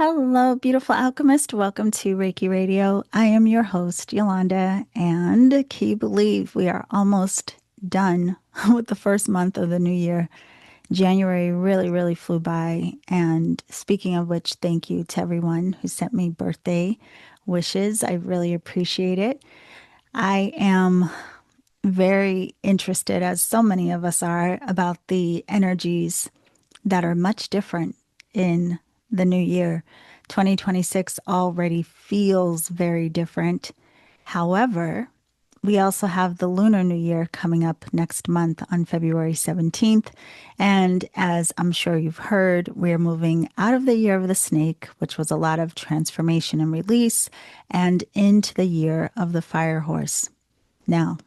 Hello, beautiful alchemist. Welcome to Reiki Radio. I am your host, Yolanda, and can you believe we are almost done with the first month of the new year? January really flew by. And speaking of which, thank you to everyone who sent me birthday wishes. I really appreciate it. I am very interested, as so many of us are, about the energies that are much different in the new year. 2026 already feels very different. However, we also have the Lunar New Year coming up next month on February 17th. And as I'm sure you've heard, we're moving out of the year of the snake, which was a lot of transformation and release, and into the year of the fire horse. Now,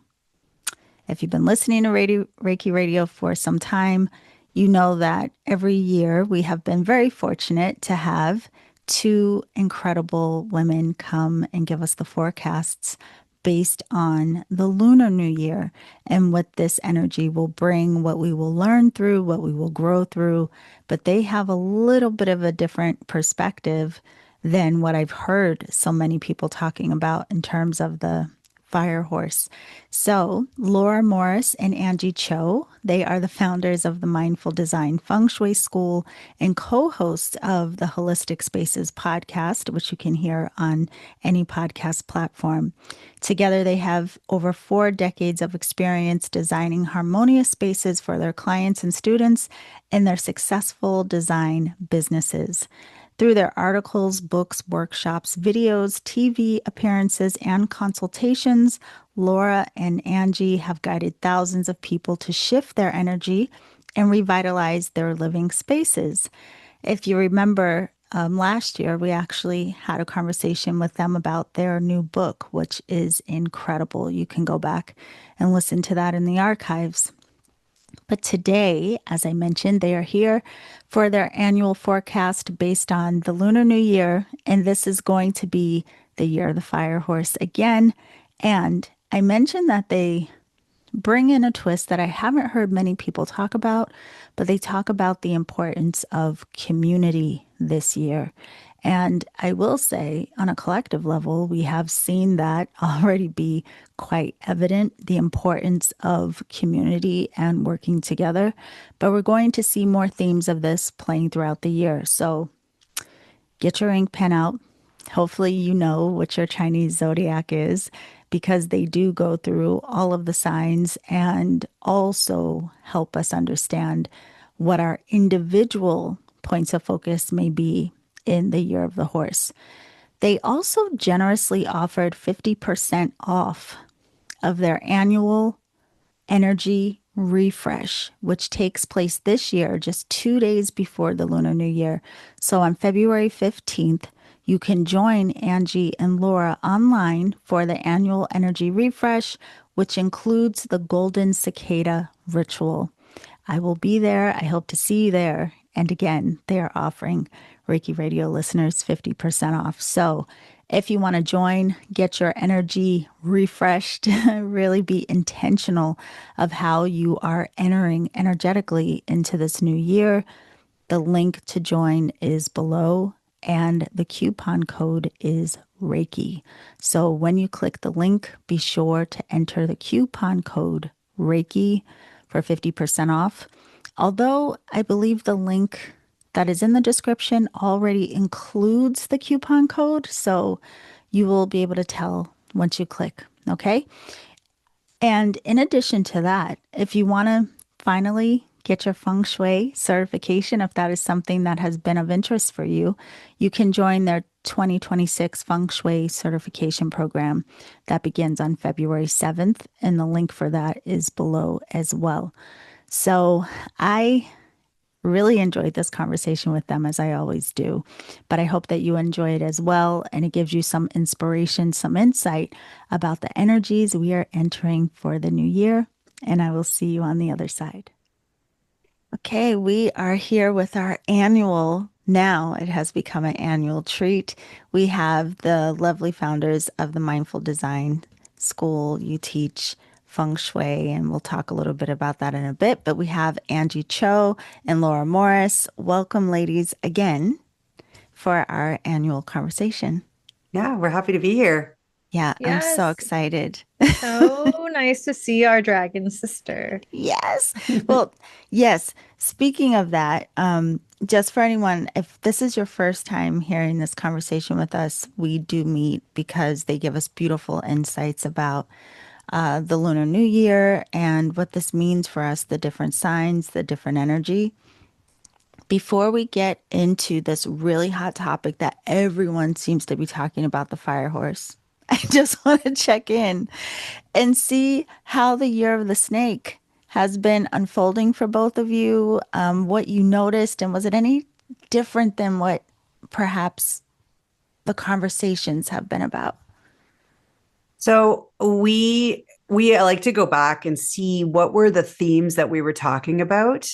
if you've been listening to Reiki Radio for some time, you know that every year we have been very fortunate to have two incredible women come and give us the forecasts based on the Lunar New Year and what this energy will bring, what we will learn through, what we will grow through. But they have a little bit of a different perspective than what I've heard so many people talking about in terms of the fire horse. So, Laura Morris and Anjie Cho, they are the founders of the Mindful Design Feng Shui School and co hosts of the Holistic Spaces podcast, which you can hear on any podcast platform. Together, they have over 4 decades of experience designing harmonious spaces for their clients and students in their successful design businesses. Through their articles, books, workshops, videos, TV appearances, and consultations, Laura and Anjie have guided thousands of people to shift their energy and revitalize their living spaces. If you remember, last year, we actually had a conversation with them about their new book, which is incredible. You can go back and listen to that in the archives. But today, as I mentioned, they are here for their annual forecast based on the Lunar New Year. And this is going to be the year of the fire horse again. And I mentioned that they bring in a twist that I haven't heard many people talk about, but they talk about the importance of community this year. And I will say, on a collective level, we have seen that already be quite evident, the importance of community and working together. But we're going to see more themes of this playing throughout the year. So get your ink pen out. Hopefully, you know what your Chinese zodiac is, because they do go through all of the signs and also help us understand what our individual points of focus may be in the year of the horse. They also generously offered 50% off of their annual energy refresh, which takes place this year, just 2 days before the Lunar New Year. So on February 15th, you can join Anjie and Laura online for the annual energy refresh, which includes the Golden Cicada ritual. I will be there. I hope to see you there. And again, they are offering Reiki Radio listeners 50% off. So if you want to join, get your energy refreshed, really be intentional of how you are entering energetically into this new year. The link to join is below, and the coupon code is Reiki. So when you click the link, be sure to enter the coupon code Reiki for 50% off. Although I believe the link that is in the description already includes the coupon code, so you will be able to tell once you click, okay? And in addition to that, if you want to finally get your feng shui certification, if that is something that has been of interest for you, you can join their 2026 feng shui certification program that begins on February 7th, and the link for that is below as well. So I really enjoyed this conversation with them, as I always do, but I hope that you enjoy it as well, and it gives you some inspiration, some insight about the energies we are entering for the new year, and I will see you on the other side. Okay, we are here with our annual, now it has become an annual treat. We have the lovely founders of the Mindful Design School. You teach Feng Shui, and we'll talk a little bit about that in a bit. But we have Anjie Cho and Laura Morris. Welcome, ladies, again for our annual conversation. Yeah, we're happy to be here. Yeah, I'm so Yes. excited. So nice to see our dragon sister. Yes. Well, yes. Speaking of that, just for anyone, if this is your first time hearing this conversation with us, we do meet because they give us beautiful insights about the Lunar New Year and what this means for us, the different signs, the different energy. Before we get into this really hot topic that everyone seems to be talking about, the fire horse, I just want to check in and see how the year of the snake has been unfolding for both of you, what you noticed, and was it any different than what perhaps the conversations have been about? So we like to go back and see what were the themes that we were talking about,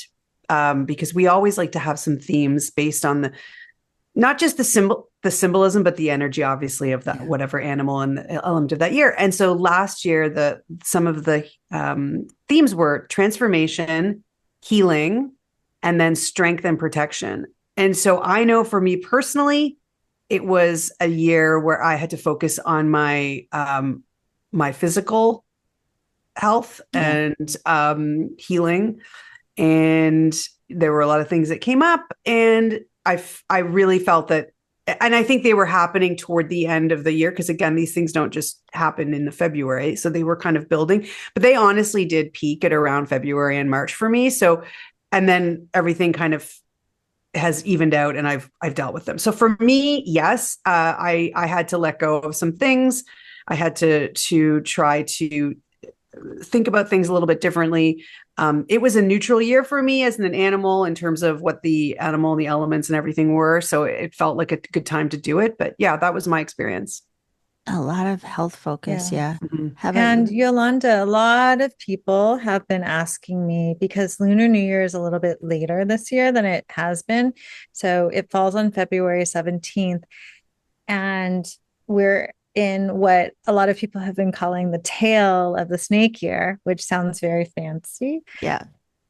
because we always like to have some themes based on the not just the symbolism, but the energy, obviously, of that Yeah. whatever animal and the element of that year. And so last year, the some of the themes were transformation, healing, and then strength and protection. And so I know for me personally, it was a year where I had to focus on my physical health Yeah. and healing, and there were a lot of things that came up, and I really felt that, and I think they were happening toward the end of the year, because again, these things don't just happen in the February, so they were kind of building, but they honestly did peak at around February and March for me. So, and then everything kind of has evened out, and I've dealt with them. So for me, yes, I had to let go of some things. I had to try to think about things a little bit differently. It was a neutral year for me as an animal in terms of what the animal and the elements and everything were. So it felt like a good time to do it. But yeah, that was my experience. A lot of health focus. Yeah. Yeah. Mhm. How about And you? Yolanda, a lot of people have been asking me because Lunar New Year is a little bit later this year than it has been. So it falls on February 17th. And we're in what a lot of people have been calling the tail of the snake year, which sounds very fancy. Yeah.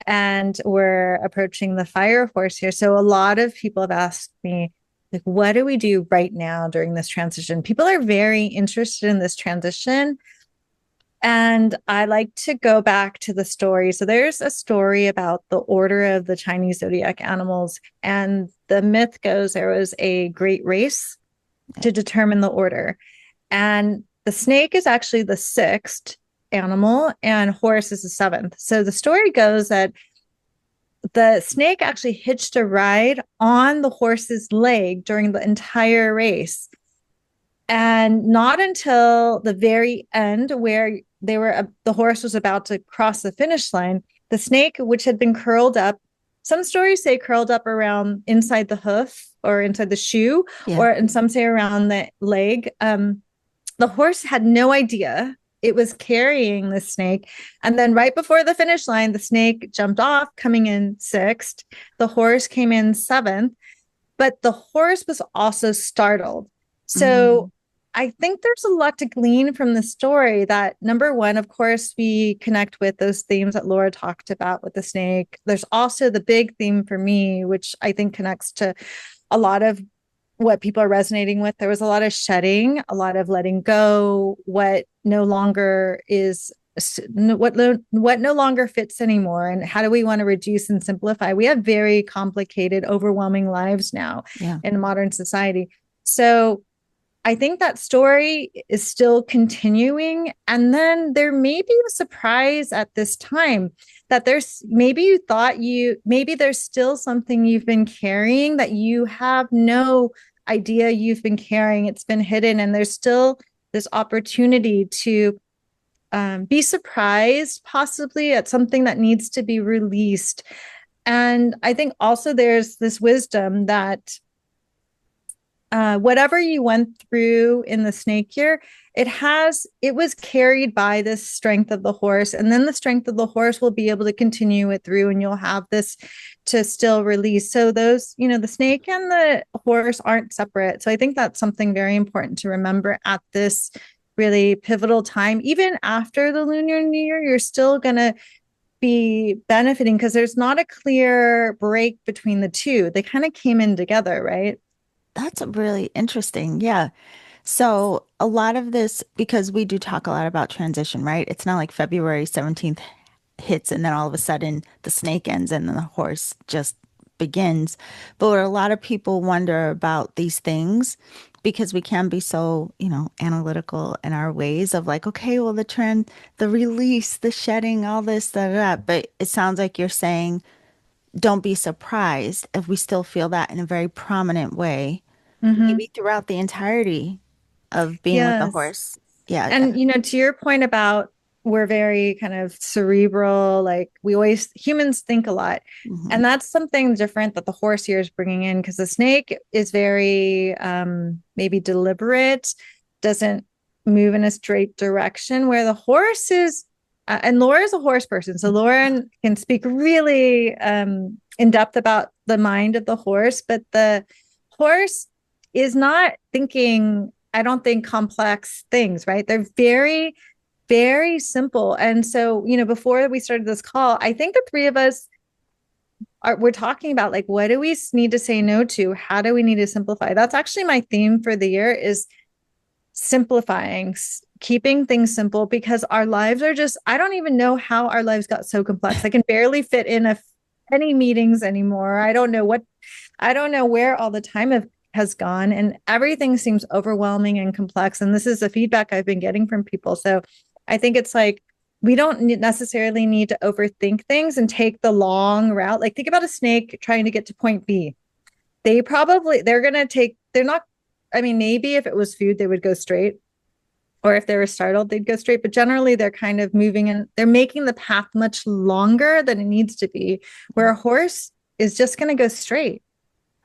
And we're approaching the fire horse here. So a lot of people have asked me, like, what do we do right now during this transition? People are very interested in this transition. And I like to go back to the story. So there's a story about the order of the Chinese zodiac animals. And the myth goes there was a great race to determine the order. And the snake is actually the sixth animal, and horse is the seventh. So the story goes that the snake actually hitched a ride on the horse's leg during the entire race. And not until the very end, where the horse was about to cross the finish line, the snake, which had been curled up, some stories say curled up around inside the hoof or inside the shoe, Yeah. and some say around the leg. The horse had no idea it was carrying the snake. And then right before the finish line, the snake jumped off, coming in sixth. The horse came in seventh, but the horse was also startled. So I think there's a lot to glean from the story. That number one, of course, we connect with those themes that Laura talked about with the snake. There's also the big theme for me, which I think connects to a lot of what people are resonating with. There was a lot of shedding, a lot of letting go, what no longer is, what no longer fits anymore, and how do we want to reduce and simplify. We have very complicated, overwhelming lives now Yeah. in modern society. So I think that story is still continuing. And then there may be a surprise at this time that there's maybe you thought maybe there's still something you've been carrying that you have no idea you've been carrying. It's been hidden, and there's still this opportunity to be surprised, possibly at something that needs to be released. And I think also there's this wisdom that whatever you went through in the snake year, it was carried by this strength of the horse, and then the strength of the horse will be able to continue it through, and you'll have this to still release. So those, the snake and the horse aren't separate. So I think that's something very important to remember at this really pivotal time. Even after the Lunar New Year, you're still gonna be benefiting because there's not a clear break between the two. They kind of came in together, right? That's really interesting. Yeah. So a lot of this, because we do talk a lot about transition, right? It's not like February 17th hits and then all of a sudden the snake ends and then the horse just begins. But what a lot of people wonder about these things, because we can be so, analytical in our ways of like, okay, well, the trend, the release, the shedding, all this, da, da, da. But it sounds like you're saying, don't be surprised if we still feel that in a very prominent way, Mm-hmm. maybe throughout the entirety of being with the Yes. horse. Yeah. And, to your point about we're very kind of cerebral, like humans think a lot. Mhm. And that's something different that the horse here is bringing in because the snake is very maybe deliberate, doesn't move in a straight direction, where the horse is, and Laura is a horse person. So Laura can speak really in depth about the mind of the horse, but the horse is not thinking, I don't think, complex things, right? They're very, very simple. And so, before we started this call, I think the three of us we're talking about like, what do we need to say no to? How do we need to simplify? That's actually my theme for the year is simplifying, keeping things simple, because our lives are just, I don't even know how our lives got so complex. I can barely fit in any meetings anymore. I don't know where all the time has gone, and everything seems overwhelming and complex. And this is the feedback I've been getting from people. So I think it's like, we don't necessarily need to overthink things and take the long route. Like, think about a snake trying to get to point B. They're not, I mean, maybe if it was food, they would go straight. Or if they were startled, they'd go straight. But generally, they're kind of moving and they're making the path much longer than it needs to be, where a horse is just going to go straight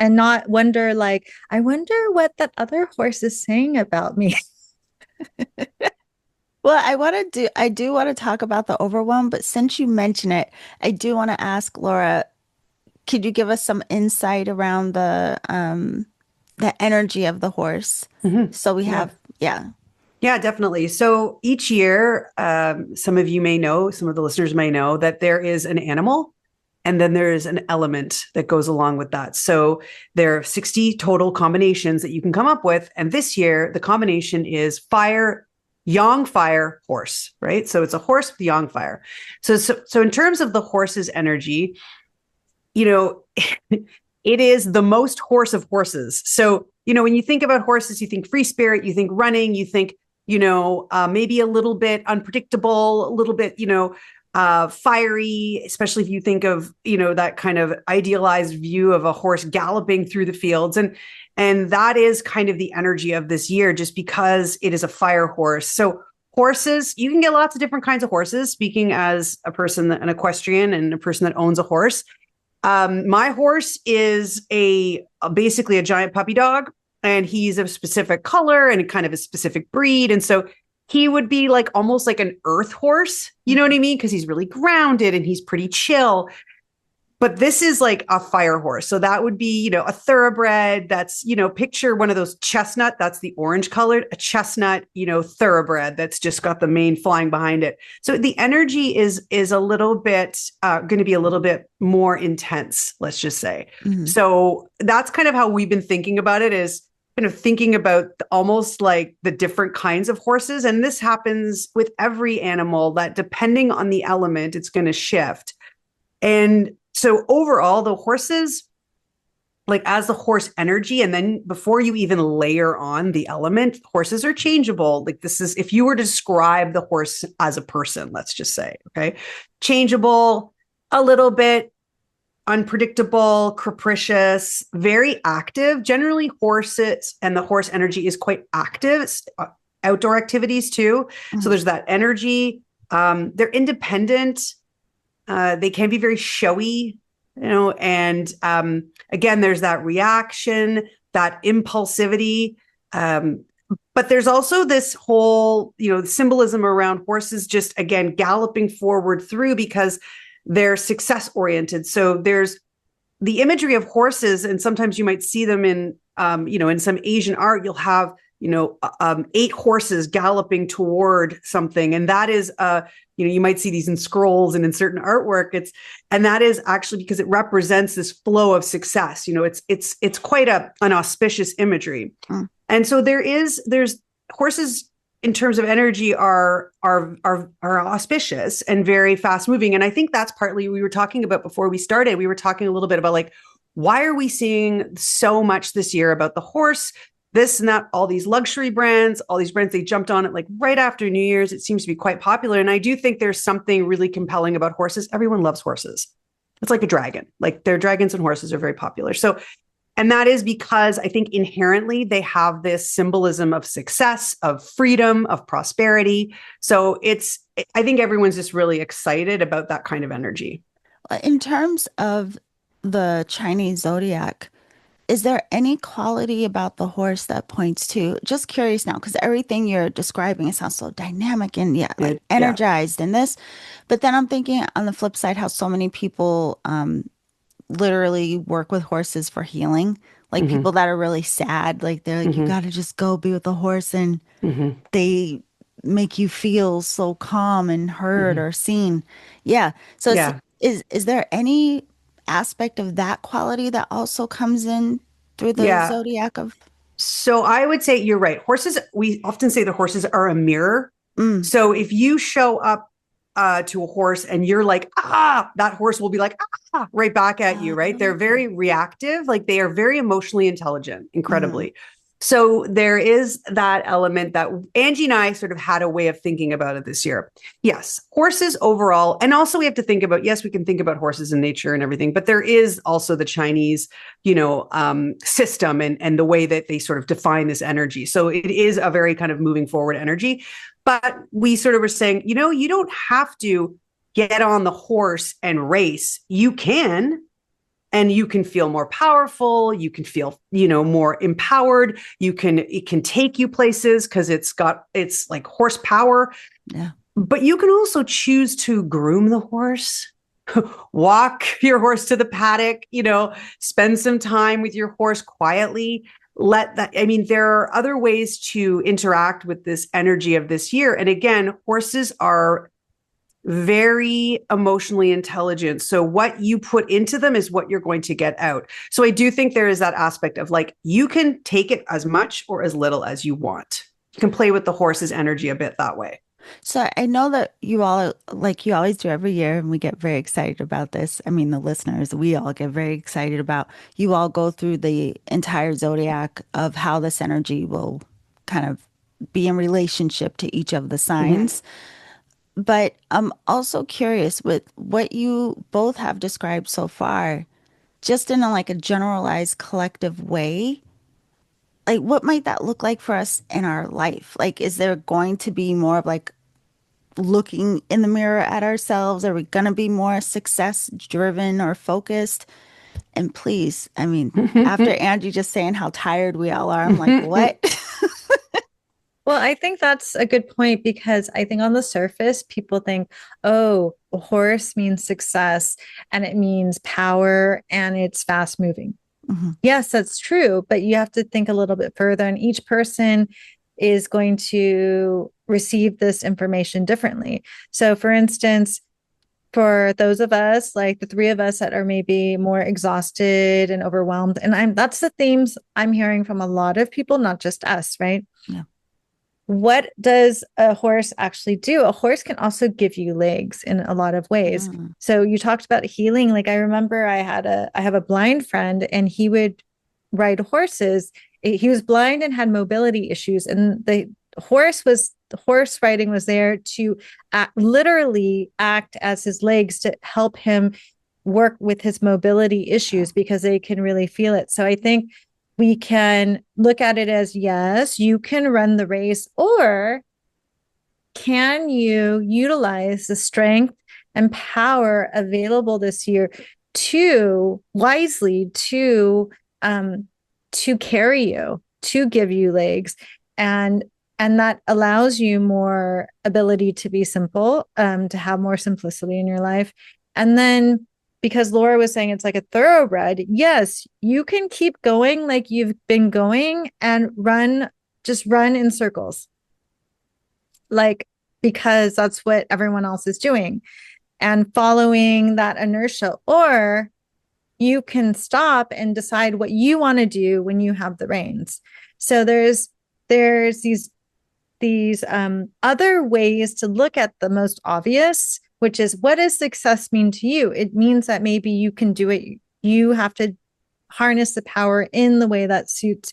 and not wonder, like, I wonder what that other horse is saying about me. Well, I do want to talk about the overwhelm, but since you mention it, I do want to ask Laura, could you give us some insight around the energy of the horse? Mhm. So we Yeah. have, yeah. Yeah, definitely. So each year, some of you may know, some of the listeners may know that there is an animal and then there is an element that goes along with that. So there are 60 total combinations that you can come up with. And this year, the combination is fire, yang fire, horse, right? So it's a horse with yang fire. So in terms of the horse's energy, it is the most horse of horses. So, when you think about horses, you think free spirit, you think running, you think, maybe a little bit unpredictable, a little bit, fiery, especially if you think of, that kind of idealized view of a horse galloping through the fields. And that is kind of the energy of this year, just because it is a fire horse. So horses, you can get lots of different kinds of horses, speaking as an equestrian and a person that owns a horse. My horse is basically a giant puppy dog, and he's of a specific color and kind of a specific breed. And so he would be like almost like an earth horse, you know what I mean? Because he's really grounded and he's pretty chill. But this is like a fire horse. So that would be, a thoroughbred that's, picture one of those chestnut, that's the orange colored, a chestnut, thoroughbred that's just got the mane flying behind it. So the energy is a little bit going to be a little bit more intense, let's just say. Mhm. So that's kind of how we've been thinking about it, is kind of thinking about almost like the different kinds of horses. And this happens with every animal, that depending on the element, it's going to shift. And so overall, the horses, like as the horse energy, and then before you even layer on the element, horses are changeable. Like this is, if you were to describe the horse as a person, let's just say, okay, changeable, a little bit unpredictable, capricious, very active. Generally, horses and the horse energy is quite active. It's outdoor activities too. Mm-hmm. So there's that energy. They're independent. They can be very showy, and again, there's that reaction, that impulsivity. But there's also this whole, symbolism around horses just, again, galloping forward through, because they're success oriented. So there's the imagery of horses, and sometimes you might see them in, in some Asian art, you'll have 8 horses galloping toward something. And that is, you might see these in scrolls and in certain artwork. And that is actually because it represents this flow of success. It's quite an auspicious imagery. And so there's horses in terms of energy are auspicious and very fast moving. And I think that's partly we were talking about before we started. We were talking a little bit about why are we seeing so much this year about the horse, this and that, all these luxury brands, all these brands, they jumped on it right after New Year's. It seems to be quite popular. And I do think there's something really compelling about horses. Everyone loves horses. It's like a dragon. Their dragons and horses are very popular. So, and that is because I think inherently they have this symbolism of success, of freedom, of prosperity. So I think everyone's just really excited about that kind of energy. In terms of the Chinese zodiac, is there any quality about the horse that points to, just curious now, because everything you're describing, it sounds so dynamic and energized in this. But then I'm thinking on the flip side, how so many people literally work with horses for healing. People that are really sad, they're you got to just go be with the horse, and they make you feel so calm and heard or seen. Yeah. So is there any aspect of that quality that also comes in through the zodiac of? So I would say you're right. Horses, we often say the horses are a mirror. So if you show up to a horse and you're that horse will be right back at you, right? They're very reactive. They are very emotionally intelligent, incredibly. So there is that element that Anjie and I sort of had a way of thinking about it this year. Yes, horses overall. And also we have to think about, yes, we can think about horses in nature and everything, but there is also the Chinese, system and the way that they sort of define this energy. So it is a very kind of moving forward energy. But we sort of were saying, you don't have to get on the horse and race. You can. And you can feel more powerful. You can feel, more empowered. It can take you places because it's like horsepower. Yeah. But you can also choose to groom the horse, walk your horse to the paddock, spend some time with your horse quietly. There are other ways to interact with this energy of this year. And again, horses are very emotionally intelligent. So what you put into them is what you're going to get out. So I do think there is that aspect of you can take it as much or as little as you want. You can play with the horse's energy a bit that way. So I know that you all, you always do every year, and we get very excited about this. I mean, the listeners, we all get very excited about, you all go through the entire zodiac of how this energy will kind of be in relationship to each of the signs. But I'm also curious with what you both have described so far, just in a generalized collective way, what might that look like for us in our life? Is there going to be more of looking in the mirror at ourselves? Are we going to be more success driven or focused? And please, after Anjie just saying how tired we all are, I'm like, what? Well, I think that's a good point, because I think on the surface, people think, oh, a horse means success and it means power and it's fast moving. Yes, that's true. But you have to think a little bit further, and each person is going to receive this information differently. So for instance, for those of us, like the three of us that are maybe more exhausted and overwhelmed, and that's the themes I'm hearing from a lot of people, not just us, right? Yeah. What does a horse actually do? A horse can also give you legs in a lot of ways. So you talked about healing. I remember I have a blind friend, and he would ride horses. He was blind and had mobility issues, and the horse riding was there to literally act as his legs to help him work with his mobility issues, because they can really feel it. So I think we can look at it as, yes, you can run the race, or can you utilize the strength and power available this year to wisely to carry you, to give you legs, and that allows you more ability to be simple, to have more simplicity in your life. And then, because Laura was saying it's like a thoroughbred, yes, you can keep going like you've been going and run just run in circles, like, because that's what everyone else is doing and following that inertia. Or you can stop and decide what you want to do when you have the reins. So there's these other ways to look at the most obvious, which is, what does success mean to you? It means that maybe you can do it. You have to harness the power in the way that suits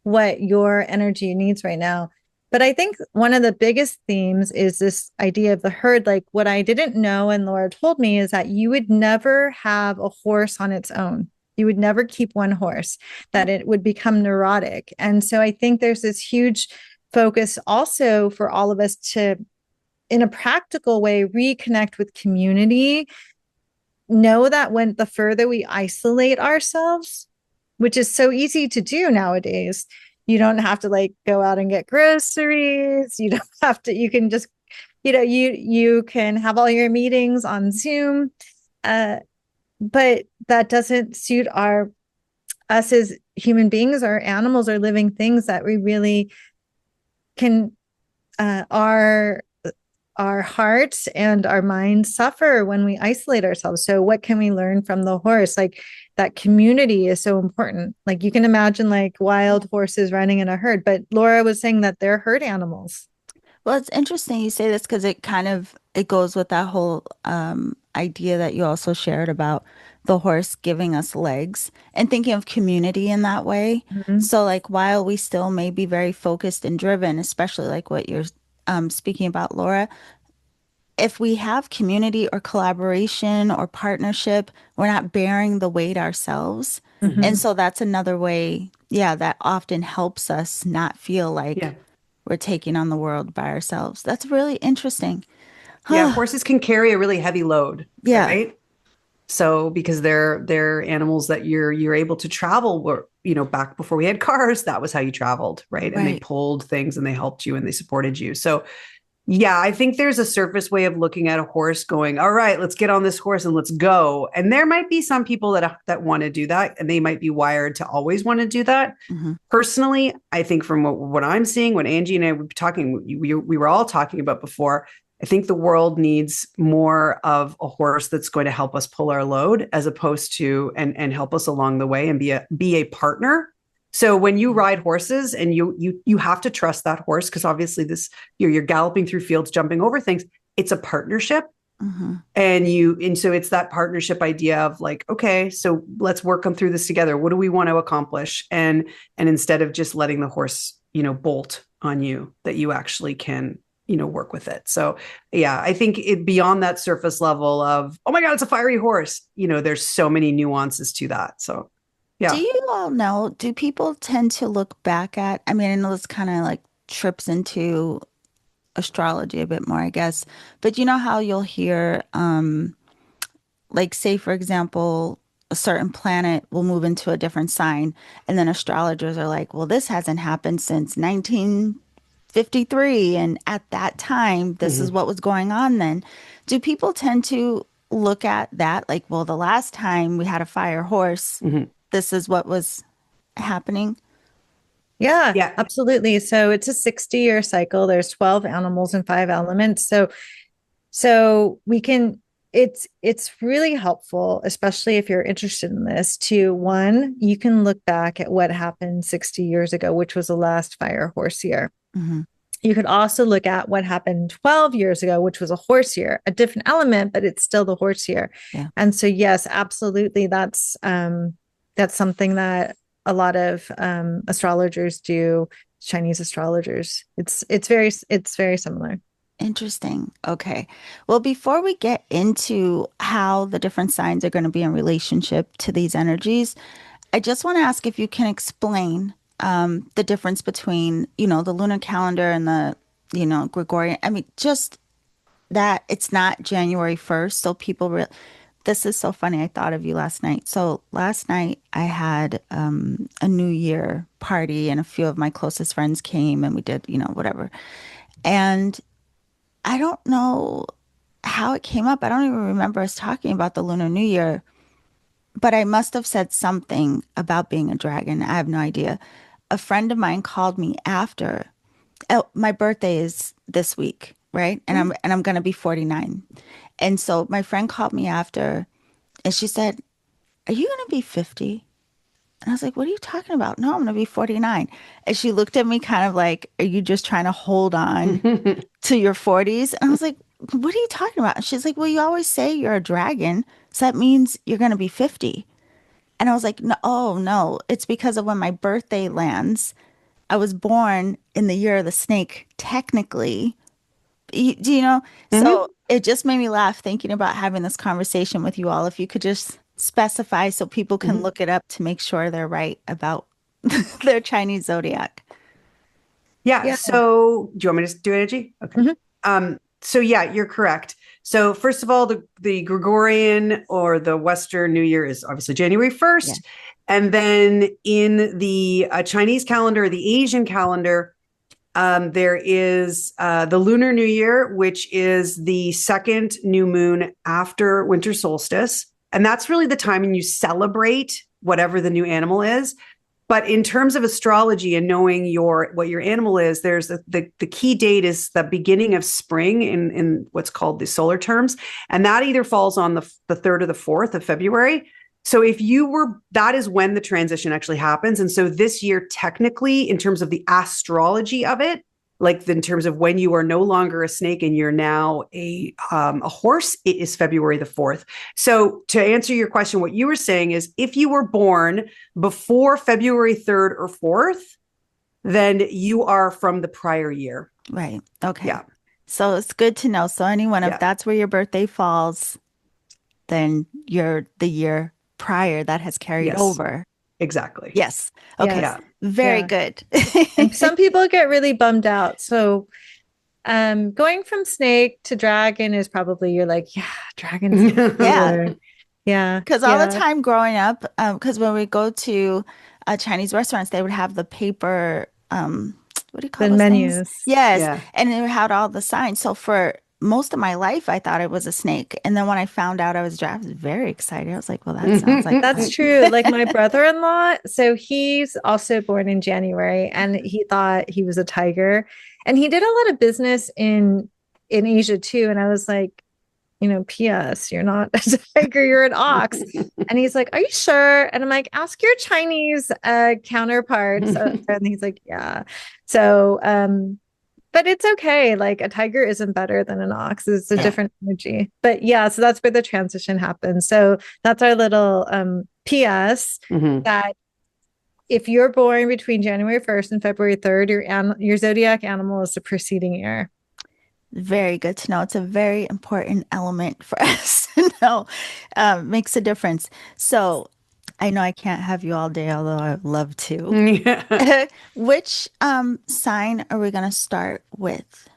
what your energy needs right now. But I think one of the biggest themes is this idea of the herd. Like, what I didn't know and Laura told me is that you would never have a horse on its own. You would never keep one horse, that it would become neurotic. And so I think there's this huge focus also for all of us to, in a practical way, reconnect with community. Know that when the further we isolate ourselves, which is so easy to do nowadays, you don't have to like go out and get groceries. You don't have to, you can just, you can have all your meetings on Zoom. But that doesn't suit us as human beings or animals or living things, that we really can, our hearts and our minds suffer when we isolate ourselves. So what can we learn from the horse? Like, that community is so important. Like, you can imagine like wild horses running in a herd, but Laura was saying that they're herd animals. Well, it's interesting you say this because it goes with that whole idea that you also shared about the horse giving us legs and thinking of community in that way. Mhm. So, like, while we still may be very focused and driven, especially like what you're speaking about, Laura, if we have community or collaboration or partnership, we're not bearing the weight ourselves. And Mhm. so that's another way, yeah, that often helps us not feel like Yeah. we're taking on the world by ourselves. That's really interesting. Yeah, horses can carry a really heavy load, Yeah, right? So because they're animals that you're able to travel where, back before we had cars, that was how you traveled, right? And they right. pulled things and they helped you and they supported you. So yeah, I think there's a surface way of looking at a horse going, all right, let's get on this horse and let's go. And there might be some people that want to do that, and they might be wired to always want to do that. Hmm. Personally, I think from what I'm seeing, what Anjie and I were talking, we were all talking about before, I think the world needs more of a horse that's going to help us pull our load, as opposed to and help us along the way and be a partner. So when you ride horses, and you have to trust that horse, because obviously you're galloping through fields, jumping over things. It's a partnership. Hmm. And so it's that partnership idea of like, okay, so let's work on through this together. What do we want to accomplish? And instead of just letting the horse, bolt on you, that you actually can, work with it. So yeah, I think beyond that surface level of, oh my God, it's a fiery horse, there's so many nuances to that. So Do yeah. you all know, do people tend to look back at, I mean, I know this kind of like trips into astrology a bit more, I guess, but you know how you'll hear, like, say, for example, a certain planet will move into a different sign, and then astrologers are like, well, this hasn't happened since 1953. And at that time, this is Mhm. what was going on then. Do people tend to look at that like, well, the last time we had a fire horse, Mhm. this is what was happening? Yeah, Yeah. absolutely. So it's a 60-year cycle. There's 12 animals and 5 elements. So we can, it's really helpful, especially if you're interested in this, to one, you can look back at what happened 60 years ago, which was the last fire horse year. Hmm. You could also look at what happened 12 years ago, which was a horse year, a different element, but it's still the horse year. Yeah. And so, yes, absolutely. That's something that a lot of astrologers do, Chinese astrologers. It's very similar. Interesting. Okay. Well, before we get into how the different signs are going to be in relationship to these energies, I just want to ask if you can explain the difference between, the lunar calendar and the, Gregorian. I mean, just that it's not January 1st. So this is so funny. I thought of you last night. So last night I had a New Year party, and a few of my closest friends came, and we did, whatever. And I don't know how it came up. I don't even remember us talking about the Lunar New Year, but I must have said something about being a dragon. I have no idea. a friend of mine called me after. Oh, my birthday is this week, right? And I'm gonna be 49. And so my friend called me after, and she said, "Are you gonna be 50?" And I was like, "What are you talking about?" "No, I'm gonna be 49." And she looked at me kind of like, "Are you just trying to hold on to your 40s?" And I was like, "What are you talking about?" And she's like, "Well, you always say you're a dragon, so that means you're gonna be 50." And I was like, "No, oh no, it's because of when my birthday lands. I was born in the year of the snake, technically." Do you know? So it just made me laugh thinking about having this conversation with you all. If you could just specify so people can look it up to make sure they're right about their Chinese zodiac. Yeah. Yeah. So do you want me to do it, Angie? Okay. So yeah, you're correct. So first of all, the Gregorian or the Western New Year is obviously January 1st. Yeah. And then in the Chinese calendar, the Asian calendar, there is the Lunar New Year, which is the second new moon after winter solstice. And that's really the time when you celebrate whatever the new animal is. But in terms of astrology and knowing what your animal is, there's the key date is the beginning of spring in what's called the solar terms. And that either falls on the 3rd or the 4th of February. So that is when the transition actually happens. And so this year, technically, in terms of the astrology of it, like in terms of when you are no longer a snake and you're now a horse, it is February the 4th. So to answer your question, what you were saying is if you were born before February 3rd or 4th, then you are from the prior year. Right. Okay. Yeah. So it's good to know. So anyone, if Yeah. that's where your birthday falls, then you're the year prior that has carried Yes. over. Exactly. Yes. Okay. Yeah. Very Yeah. good. And some people get really bummed out. So going from snake to dragon is probably you're like, yeah, dragons. Yeah. Yeah. Because all the time growing up, because when we go to Chinese restaurants, they would have the paper, what do you call The those menus. things? Yes. Yeah. And it had all the signs. So for most of my life, I thought it was a snake. And then when I found out I was dragon, I was very excited. I was like, well, that sounds like That's that. true. Like my brother-in-law, so he's also born in January and he thought he was a tiger. And he did a lot of business in Asia too. And I was like, P.S., you're not a tiger, you're an ox. And he's like, are you sure? And I'm like, ask your Chinese counterparts. And he's like, yeah. So, but it's okay. Like a tiger isn't better than an ox. It's a different energy. But yeah, so that's where the transition happens. So that's our little PS that if you're born between January 1st and February 3rd, your zodiac animal is the preceding year. Very good to know. It's a very important element for us to know. Makes a difference. So I know I can't have you all day, although I'd love to. Yeah. Which sign are we going to start with?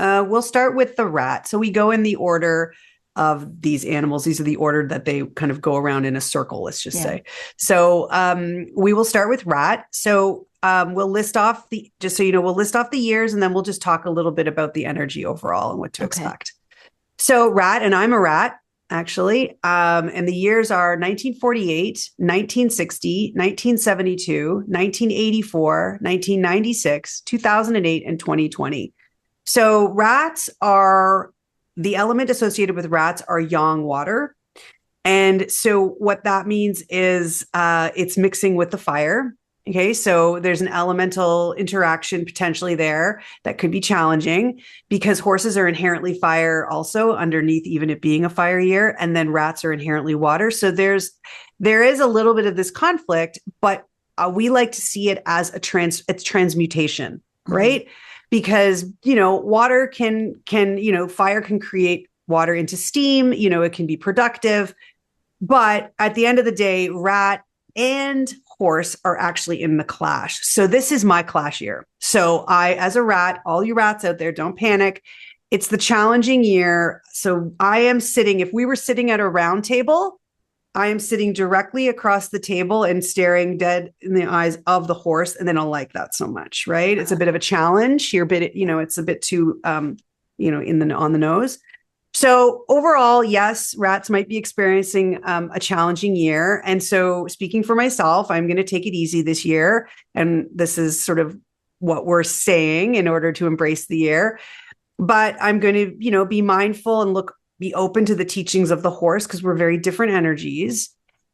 We'll start with the rat. So we go in the order of these animals. These are the order that they kind of go around in a circle, let's just say. So we will start with rat. So we'll list off just so you know, we'll list off the years and then we'll just talk a little bit about the energy overall and what to expect. So rat, and I'm a rat, actually. And the years are 1948, 1960, 1972, 1984, 1996, 2008, and 2020. So rats are the element associated with rats are yang water. And so what that means is it's mixing with the fire. Okay, so there's an elemental interaction potentially there that could be challenging because horses are inherently fire also underneath even it being a fire year, and then rats are inherently water. So there is a little bit of this conflict, but we like to see it as it's transmutation, right? Because water can fire can create water into steam. It can be productive, but at the end of the day, rat and horse are actually in the clash. So this is my clash year. So as a rat, all you rats out there, don't panic. It's the challenging year. So if we were sitting at a round table, I am sitting directly across the table and staring dead in the eyes of the horse. And they don't like that so much, right? It's a bit of a challenge. It's a bit too, on the nose. So overall, yes, rats might be experiencing a challenging year. And so speaking for myself, I'm going to take it easy this year. And this is sort of what we're saying in order to embrace the year. But I'm going to, be mindful and be open to the teachings of the horse because we're very different energies.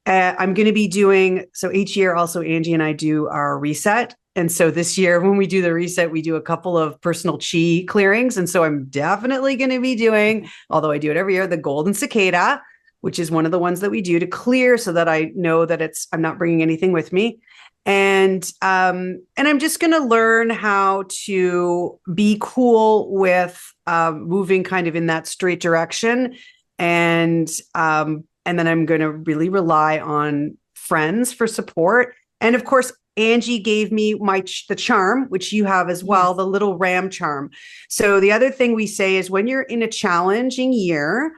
I'm going to be doing, so each year also Anjie and I do our reset. And so this year, when we do the reset, we do a couple of personal chi clearings. And so I'm definitely going to be doing, although I do it every year, the golden cicada, which is one of the ones that we do to clear so that I know that I'm not bringing anything with me. And I'm just going to learn how to be cool with moving kind of in that straight direction. And then I'm going to really rely on friends for support. And of course, Anjie gave me the charm, which you have as well, the little ram charm. So the other thing we say is when you're in a challenging year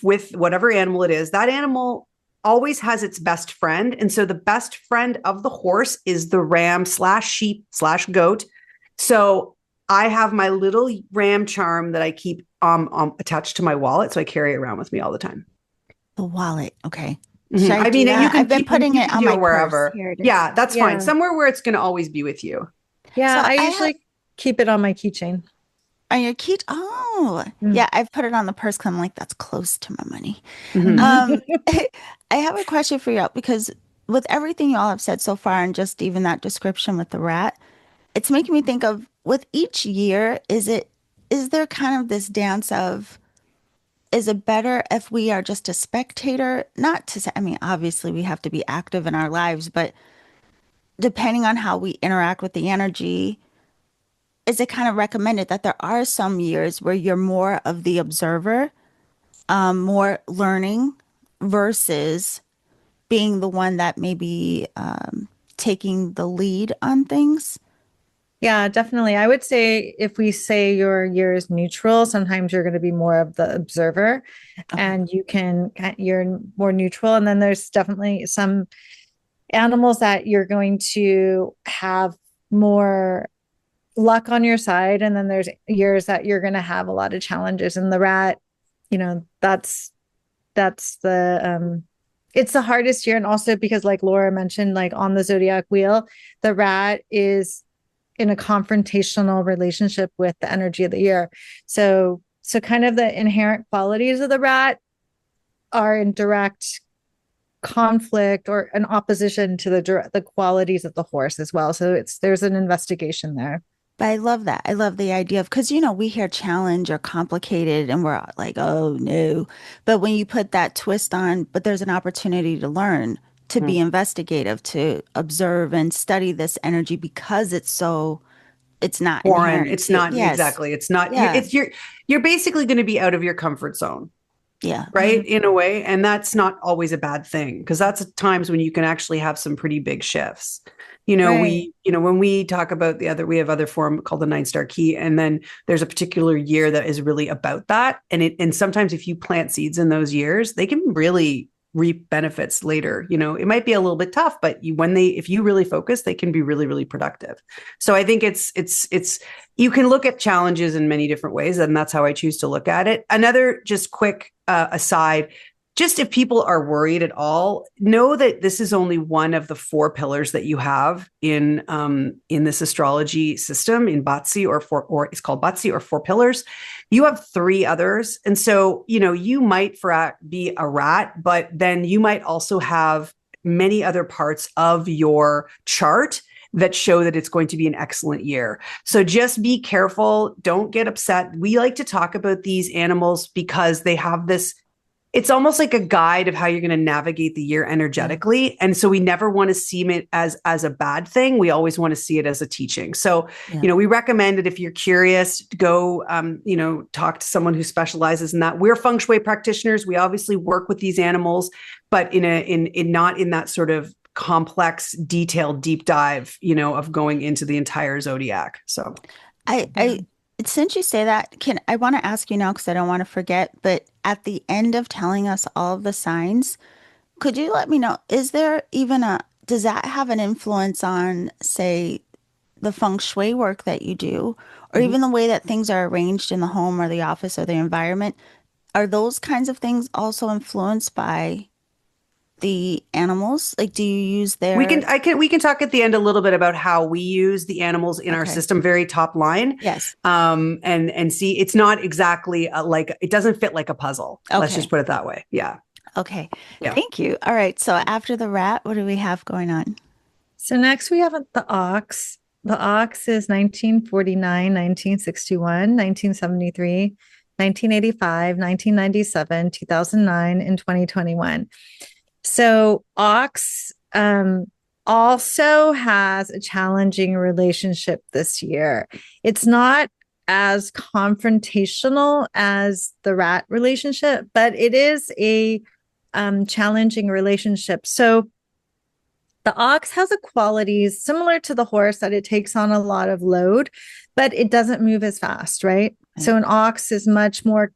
with whatever animal it is, that animal always has its best friend. And so the best friend of the horse is the ram / sheep / goat. So I have my little ram charm that I keep attached to my wallet. So I carry it around with me all the time. The wallet. Okay. Mm-hmm. I mean, you can, I've been putting it on my wherever. purse. Here it is. Yeah, that's fine. Somewhere where it's going to always be with you. Yeah, so I usually keep it on my keychain. On your key? Oh, yeah. I've put it on the purse because I'm like, that's close to my money. I have a question for you because with everything y'all have said so far and just even that description with the rat, it's making me think of with each year, is there kind of this dance of, is it better if we are just a spectator? Not to say, I mean, obviously we have to be active in our lives, but depending on how we interact with the energy, is it kind of recommended that there are some years where you're more of the observer, more learning versus being the one that may be taking the lead on things? Yeah, definitely. I would say if we say your year is neutral, sometimes you're going to be more of the observer and you're more neutral. And then there's definitely some animals that you're going to have more luck on your side. And then there's years that you're going to have a lot of challenges. And the rat, that's the it's the hardest year. And also because like Laura mentioned, like on the zodiac wheel, the rat is in a confrontational relationship with the energy of the year. So kind of the inherent qualities of the rat are in direct conflict or an opposition to the qualities of the horse as well. So there's an investigation there. But I love that. I love the idea of, because, we hear challenge or complicated and we're like, oh no. But when you put that twist on, but there's an opportunity to learn, to be investigative, to observe and study this energy because it's not foreign. inherent. It's not exactly. It's not. Yeah. You're basically going to be out of your comfort zone. Yeah. Right. In a way. And that's not always a bad thing because that's times when you can actually have some pretty big shifts. Right. When we talk about we have other form called the 9-star key. And then there's a particular year that is really about that. And sometimes if you plant seeds in those years, they can really reap benefits later. It might be a little bit tough, but if you really focus, they can be really, really productive. So I think it's you can look at challenges in many different ways, and that's how I choose to look at it. Another just quick aside, just if people are worried at all, know that this is only one of the 4 pillars that you have in this astrology system in Batsi or it's called Batsi or 4 pillars. You have 3 others. And so, you might be a rat, but then you might also have many other parts of your chart that show that it's going to be an excellent year. So just be careful. Don't get upset. We like to talk about these animals because they have this, it's almost like a guide of how you're going to navigate the year energetically. And so we never want to see it as a bad thing. We always want to see it as a teaching. So, we recommend that if you're curious, go, talk to someone who specializes in that. We're Feng Shui practitioners. We obviously work with these animals, but not in that sort of complex, detailed, deep dive, of going into the entire zodiac. So since you say that, I want to ask you now because I don't want to forget, but at the end of telling us all of the signs, could you let me know, does that have an influence on, say, the feng shui work that you do, or even the way that things are arranged in the home or the office or the environment? are those kinds of things also influenced by the animals? Like, do you use We their? can talk at the end a little bit about how we use the animals in our Okay. system, very top line. Yes. And see, it's not exactly like, it doesn't fit like a puzzle. Let's Okay. just put it that way. Yeah. Okay. Yeah. Thank you. All right. So after the rat, what do we have going on? So next we have the ox. The ox is 1949, 1961, 1973, 1985, 1997, 2009, and 2021. So ox also has a challenging relationship this year. It's not as confrontational as the rat relationship, but it is a challenging relationship. So the ox has a qualities similar to the horse that it takes on a lot of load, but it doesn't move as fast, right? So an ox is much more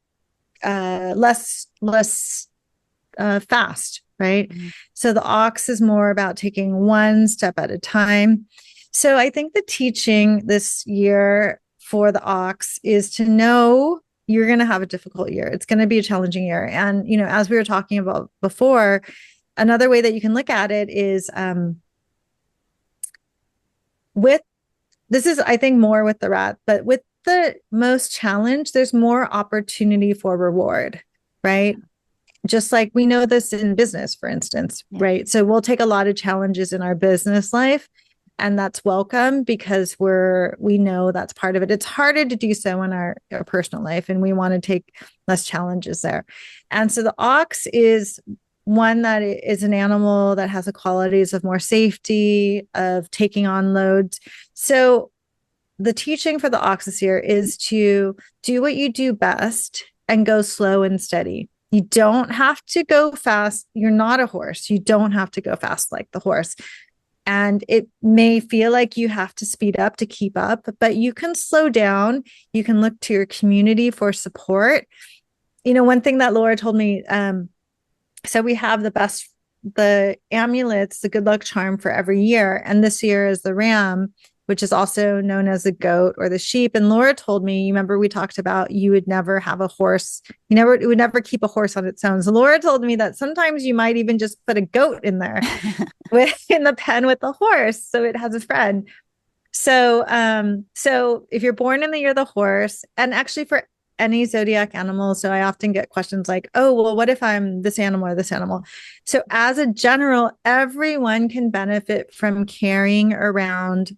less fast, right? Mm-hmm. So the ox is more about taking one step at a time. So I think the teaching this year for the ox is to know you're going to have a difficult year. It's going to be a challenging year. And, you know, as we were talking about before, another way that you can look at it is with this is, I think, more with the rat, but with the most challenge, there's more opportunity for reward, right? Just like we know this in business, for instance, right? So we'll take a lot of challenges in our business life, and that's welcome because we know that's part of it. It's harder to do so in our personal life, and we want to take less challenges there. And so the ox is one that is an animal that has the qualities of more safety, of taking on loads. So the teaching for the ox this year is to do what you do best and go slow and steady. You don't have to go fast. You're not a horse. You don't have to go fast like the horse. And it may feel like you have to speed up to keep up, but you can slow down. You can look to your community for support. You know, one thing that Laura told me, so we have the amulets, the good luck charm for every year. And this year is the ram, which is also known as the goat or the sheep. And Laura told me, you remember we talked about you would never have a horse. It would never keep a horse on its own. So Laura told me that sometimes you might even just put a goat in there in the pen with the horse. So it has a friend. So if you're born in the year of the horse, and actually for any zodiac animal. So I often get questions like, oh, well, what if I'm this animal or this animal? So as a general, everyone can benefit from carrying around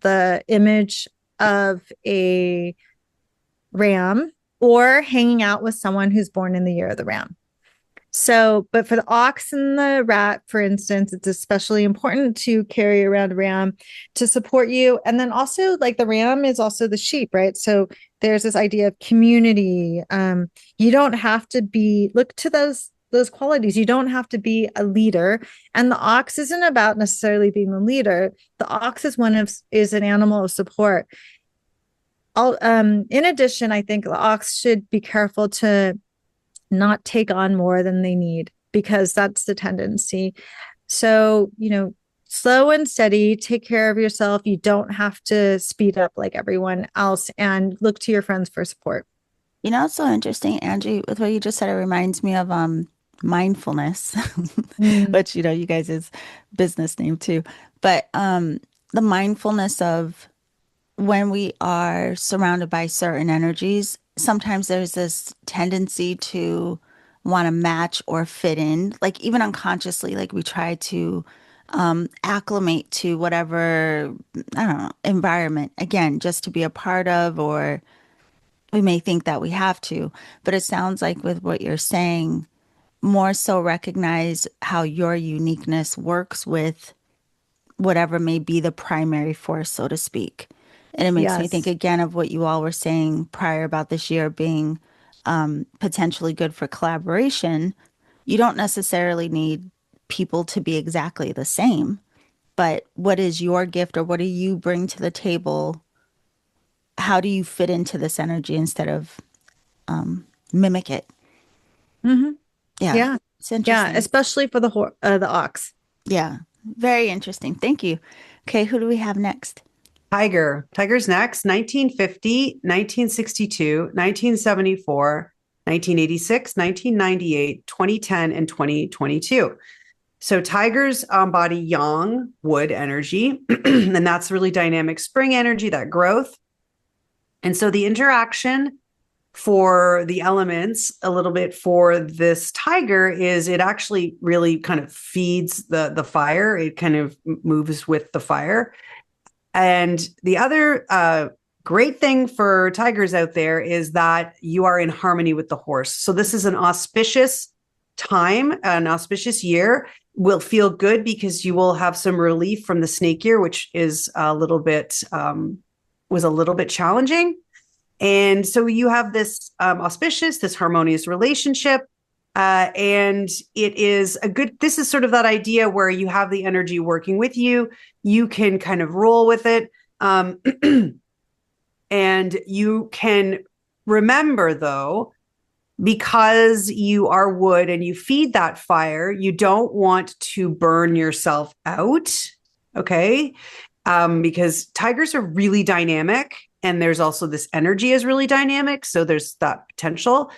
the image of a ram or hanging out with someone who's born in the year of the ram. So, but for the ox and the rat, for instance, it's especially important to carry around a ram to support you. And then also, like, the ram is also the sheep, right? So there's this idea of community. You don't have to look to those qualities. You don't have to be a leader. And the ox isn't about necessarily being the leader. The ox is an animal of support. In addition, I think the ox should be careful to not take on more than they need, because that's the tendency. So, slow and steady, take care of yourself. You don't have to speed up like everyone else, and look to your friends for support. It's so interesting, Angie, with what you just said. It reminds me of mindfulness, which, you guys is business name too. But the mindfulness of when we are surrounded by certain energies, sometimes there's this tendency to want to match or fit in, like even unconsciously, like we try to acclimate to whatever, I don't know, environment, again, just to be a part of, or we may think that we have to. But it sounds like with what you're saying, more so recognize how your uniqueness works with whatever may be the primary force, so to speak. And it makes me think again of what you all were saying prior about this year being potentially good for collaboration. You don't necessarily need people to be exactly the same, but what is your gift, or what do you bring to the table? How do you fit into this energy instead of mimic it? Mm-hmm. Yeah. It's interesting. Yeah, especially for the ox. Yeah. Very interesting. Thank you. Okay, who do we have next? Tiger's next. 1950, 1962, 1974, 1986, 1998, 2010, and 2022. So tigers embody yang, wood energy, and that's really dynamic spring energy, that growth. And so the interaction for the elements a little bit for this tiger is it actually really kind of feeds the fire. It kind of moves with the fire. And the other great thing for tigers out there is that you are in harmony with the horse. So this is an auspicious time, an auspicious year. Will feel good because you will have some relief from the snake year, which is a little bit was a little bit challenging. And so you have this auspicious, this harmonious relationship. And it is this is sort of that idea where you have the energy working with you. You can kind of roll with it. And you can remember, though, because you are wood and you feed that fire, you don't want to burn yourself out. Okay. Because tigers are really dynamic. And there's also this energy is really dynamic. So there's that potential.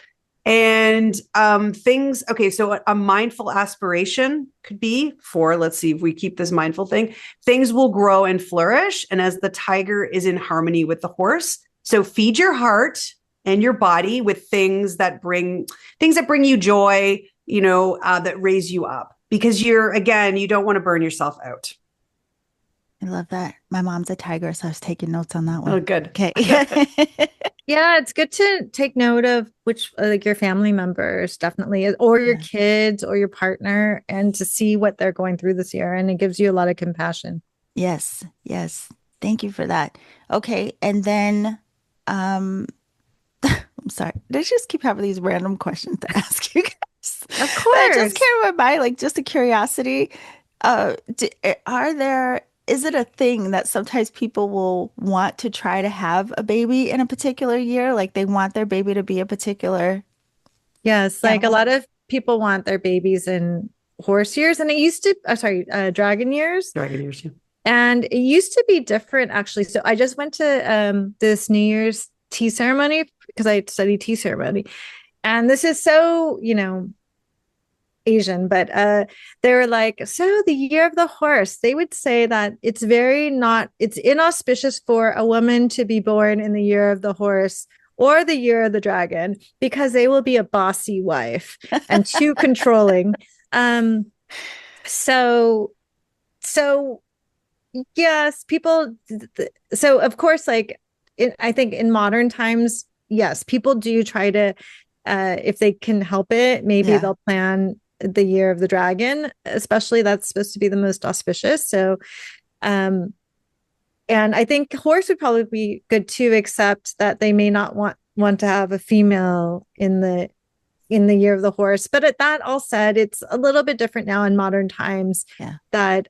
And so a mindful aspiration could be for, let's see if we keep this mindful thing, things will grow and flourish. And as the tiger is in harmony with the horse, so feed your heart and your body with things that bring you joy, that raise you up, because you don't want to burn yourself out. I love that. My mom's a tiger, so I was taking notes on that one. Oh, good. Okay. Yeah, it's good to take note of which, like your family members, definitely, or your kids or your partner, and to see what they're going through this year. And it gives you a lot of compassion. Yes. Thank you for that. Okay. And then, I'm sorry. I just keep having these random questions to ask you guys. Of course. That just came to my mind, like just a curiosity. Is it a thing that sometimes people will want to try to have a baby in a particular year? Like they want their baby to be a particular. Yes. Like a lot of people want their babies in horse years, and it used to, dragon years. Dragon years, yeah. And it used to be different, actually. So I just went to this New Year's tea ceremony because I study tea ceremony. And this is so, Asian, but they were like, so the year of the horse, they would say that it's inauspicious for a woman to be born in the year of the horse or the year of the dragon, because they will be a bossy wife and too controlling. So yes, people. So of course, I think in modern times, yes, people do try to, if they can help it, maybe they'll plan the year of the dragon, especially that's supposed to be the most auspicious. So, and I think horse would probably be good too, except that they may not want to have a female in the year of the horse. But at that all said, it's a little bit different now in modern times. Yeah. That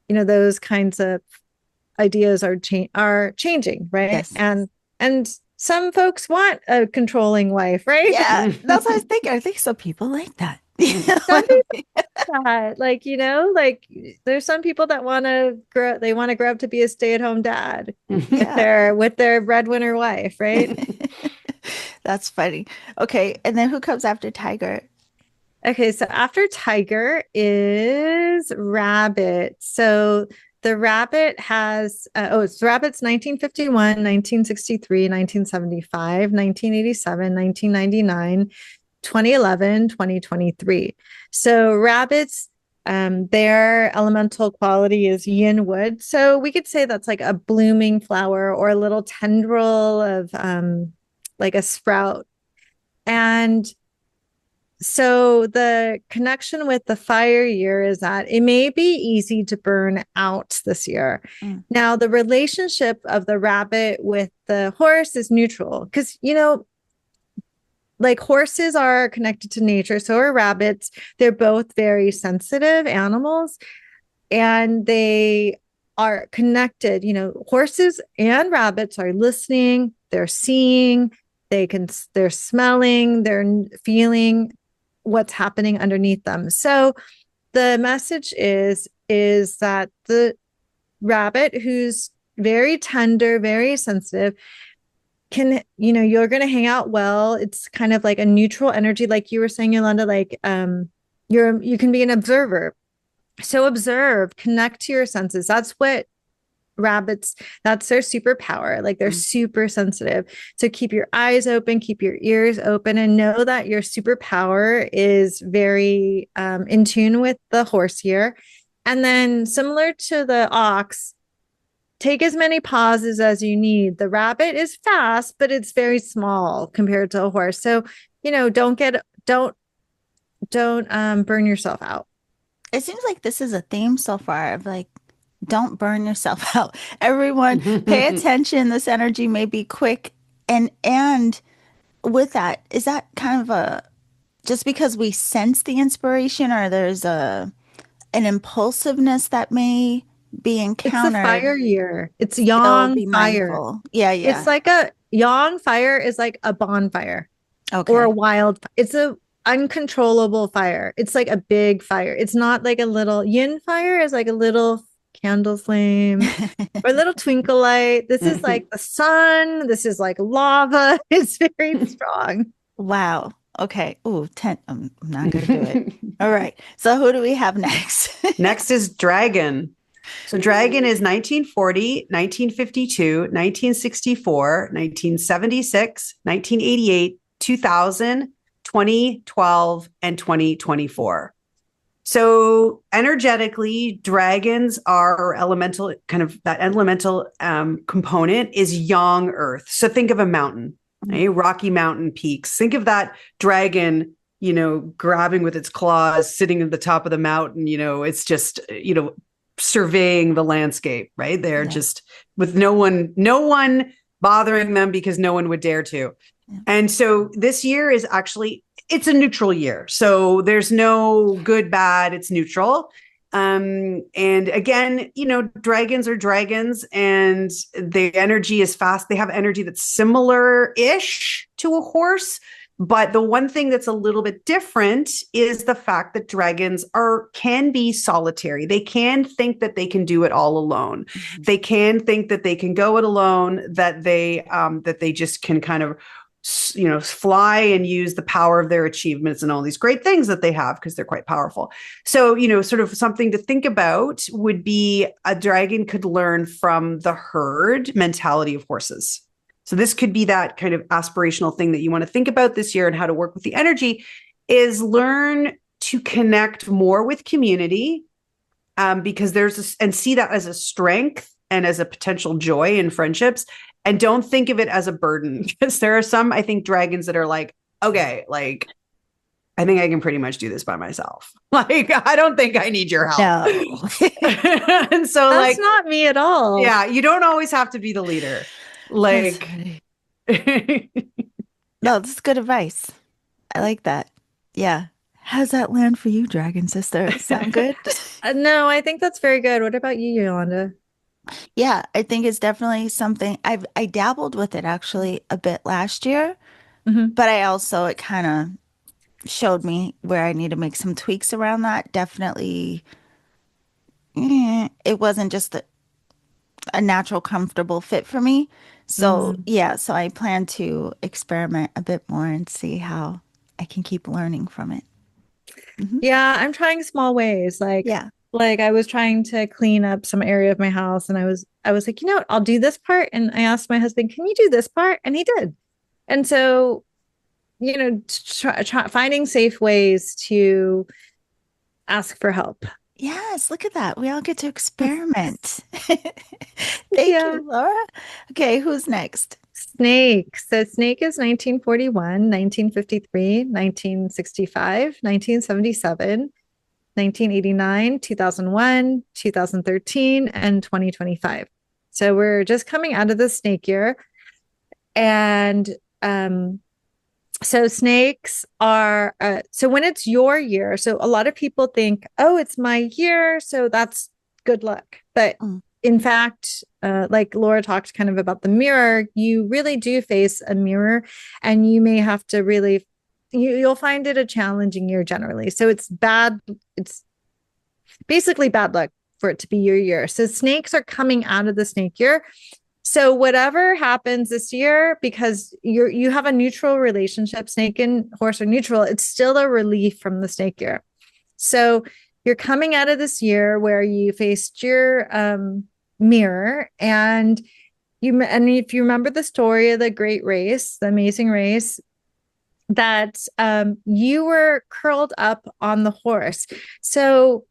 those kinds of ideas are changing, right? Yes. And some folks want a controlling wife, right? Yeah, that's what I was thinking. I think some people like that. Some people like that. There's some people that want to grow up to be a stay-at-home dad with their breadwinner wife, right? That's funny. Okay, and then who comes after tiger? Okay, so after tiger is rabbit. So the rabbit has, it's rabbits 1951, 1963, 1975, 1987, 1999, 2011, 2023. So rabbits, their elemental quality is yin wood. So we could say that's like a blooming flower or a little tendril of like a sprout. And so the connection with the fire year is that it may be easy to burn out this year. Now, the relationship of the rabbit with the horse is neutral because, like horses are connected to nature. So are rabbits. They're both very sensitive animals and they are connected. Horses and rabbits are listening, they're seeing, they're smelling, they're feeling what's happening underneath them. So the message is that the rabbit, who's very tender, very sensitive, you're going to hang out well. It's kind of like a neutral energy. Like you were saying, Yolanda, like, you can be an observer. So observe, connect to your senses. That's what rabbits, that's their superpower. Like they're super sensitive. So keep your eyes open, keep your ears open, and know that your superpower is very in tune with the horse here. And then similar to the ox, take as many pauses as you need. The rabbit is fast, but it's very small compared to a horse. So, don't burn yourself out. It seems like this is a theme so far of like, don't burn yourself out. Everyone, pay attention. This energy may be quick. And with that, is that kind of a just because we sense the inspiration or there's an impulsiveness that may be It's the encountered, fire year. It's still yang be fire. mindful. Yeah, It's yeah. like a yang fire is like a bonfire Okay. or a wild. It's a uncontrollable fire. It's like a big fire. It's not like a little yin fire is like a little candle flame or a little twinkle light. This is like the sun. This is like lava. It's very strong. Wow. Okay. Ooh, 10. I'm not going to do it. All right. So who do we have next? Next is Dragon. So Dragon is 1940, 1952, 1964, 1976, 1988, 2000, 2012, and 2024. So energetically, dragons are elemental, kind of that elemental component is yang earth. So think of a mountain, Rocky Mountain peaks. Think of that dragon, grabbing with its claws, sitting at the top of the mountain. It's just, surveying the landscape, right? They're just with no one bothering them because no one would dare to. Yeah. And so this year is actually, it's a neutral year. So there's no good, bad, it's neutral. And again, dragons are dragons and the energy is fast. They have energy that's similar-ish to a horse. But the one thing that's a little bit different is the fact that dragons can be solitary. They can think that they can do it all alone. Mm-hmm. They can think that they can go it alone, that they just can kind of, fly and use the power of their achievements and all these great things that they have because they're quite powerful. So, sort of something to think about would be a dragon could learn from the herd mentality of horses. So this could be that kind of aspirational thing that you want to think about this year and how to work with the energy is learn to connect more with community because and see that as a strength and as a potential joy in friendships. And don't think of it as a burden because there are some, I think, dragons that are like, okay, like, I think I can pretty much do this by myself. Like, I don't think I need your help. No. And so that's not me at all. Yeah, you don't always have to be the leader. Like, no, this is good advice. I like that. Yeah. How's that land for you, dragon sister? Sound good? No, I think that's very good. What about you, Yolanda? Yeah, I think it's definitely something I dabbled with it actually a bit last year, but it kind of showed me where I need to make some tweaks around that. Definitely, it wasn't just a natural, comfortable fit for me. So so I plan to experiment a bit more and see how I can keep learning from it. Yeah, I'm trying small ways. Like I was trying to clean up some area of my house and I was like, I'll do this part. And I asked my husband, can you do this part? And he did. And so, finding safe ways to ask for help. Yes, look at that. We all get to experiment. Thank you, Laura. Okay, who's next? Snake. So Snake is 1941, 1953, 1965, 1977. 1989, 2001, 2013, and 2025. So we're just coming out of the snake year. And so snakes are, so when it's your year, so a lot of people think, oh, it's my year, so that's good luck. But in fact, like Laura talked kind of about the mirror, you really do face a mirror and you may have to really you'll find it a challenging year generally. So it's basically bad luck for it to be your year. So snakes are coming out of the snake year. So whatever happens this year, because you have a neutral relationship, snake and horse are neutral, it's still a relief from the snake year. So you're coming out of this year where you faced your mirror, and if you remember the story of the great race, the amazing race, that you were curled up on the horse. So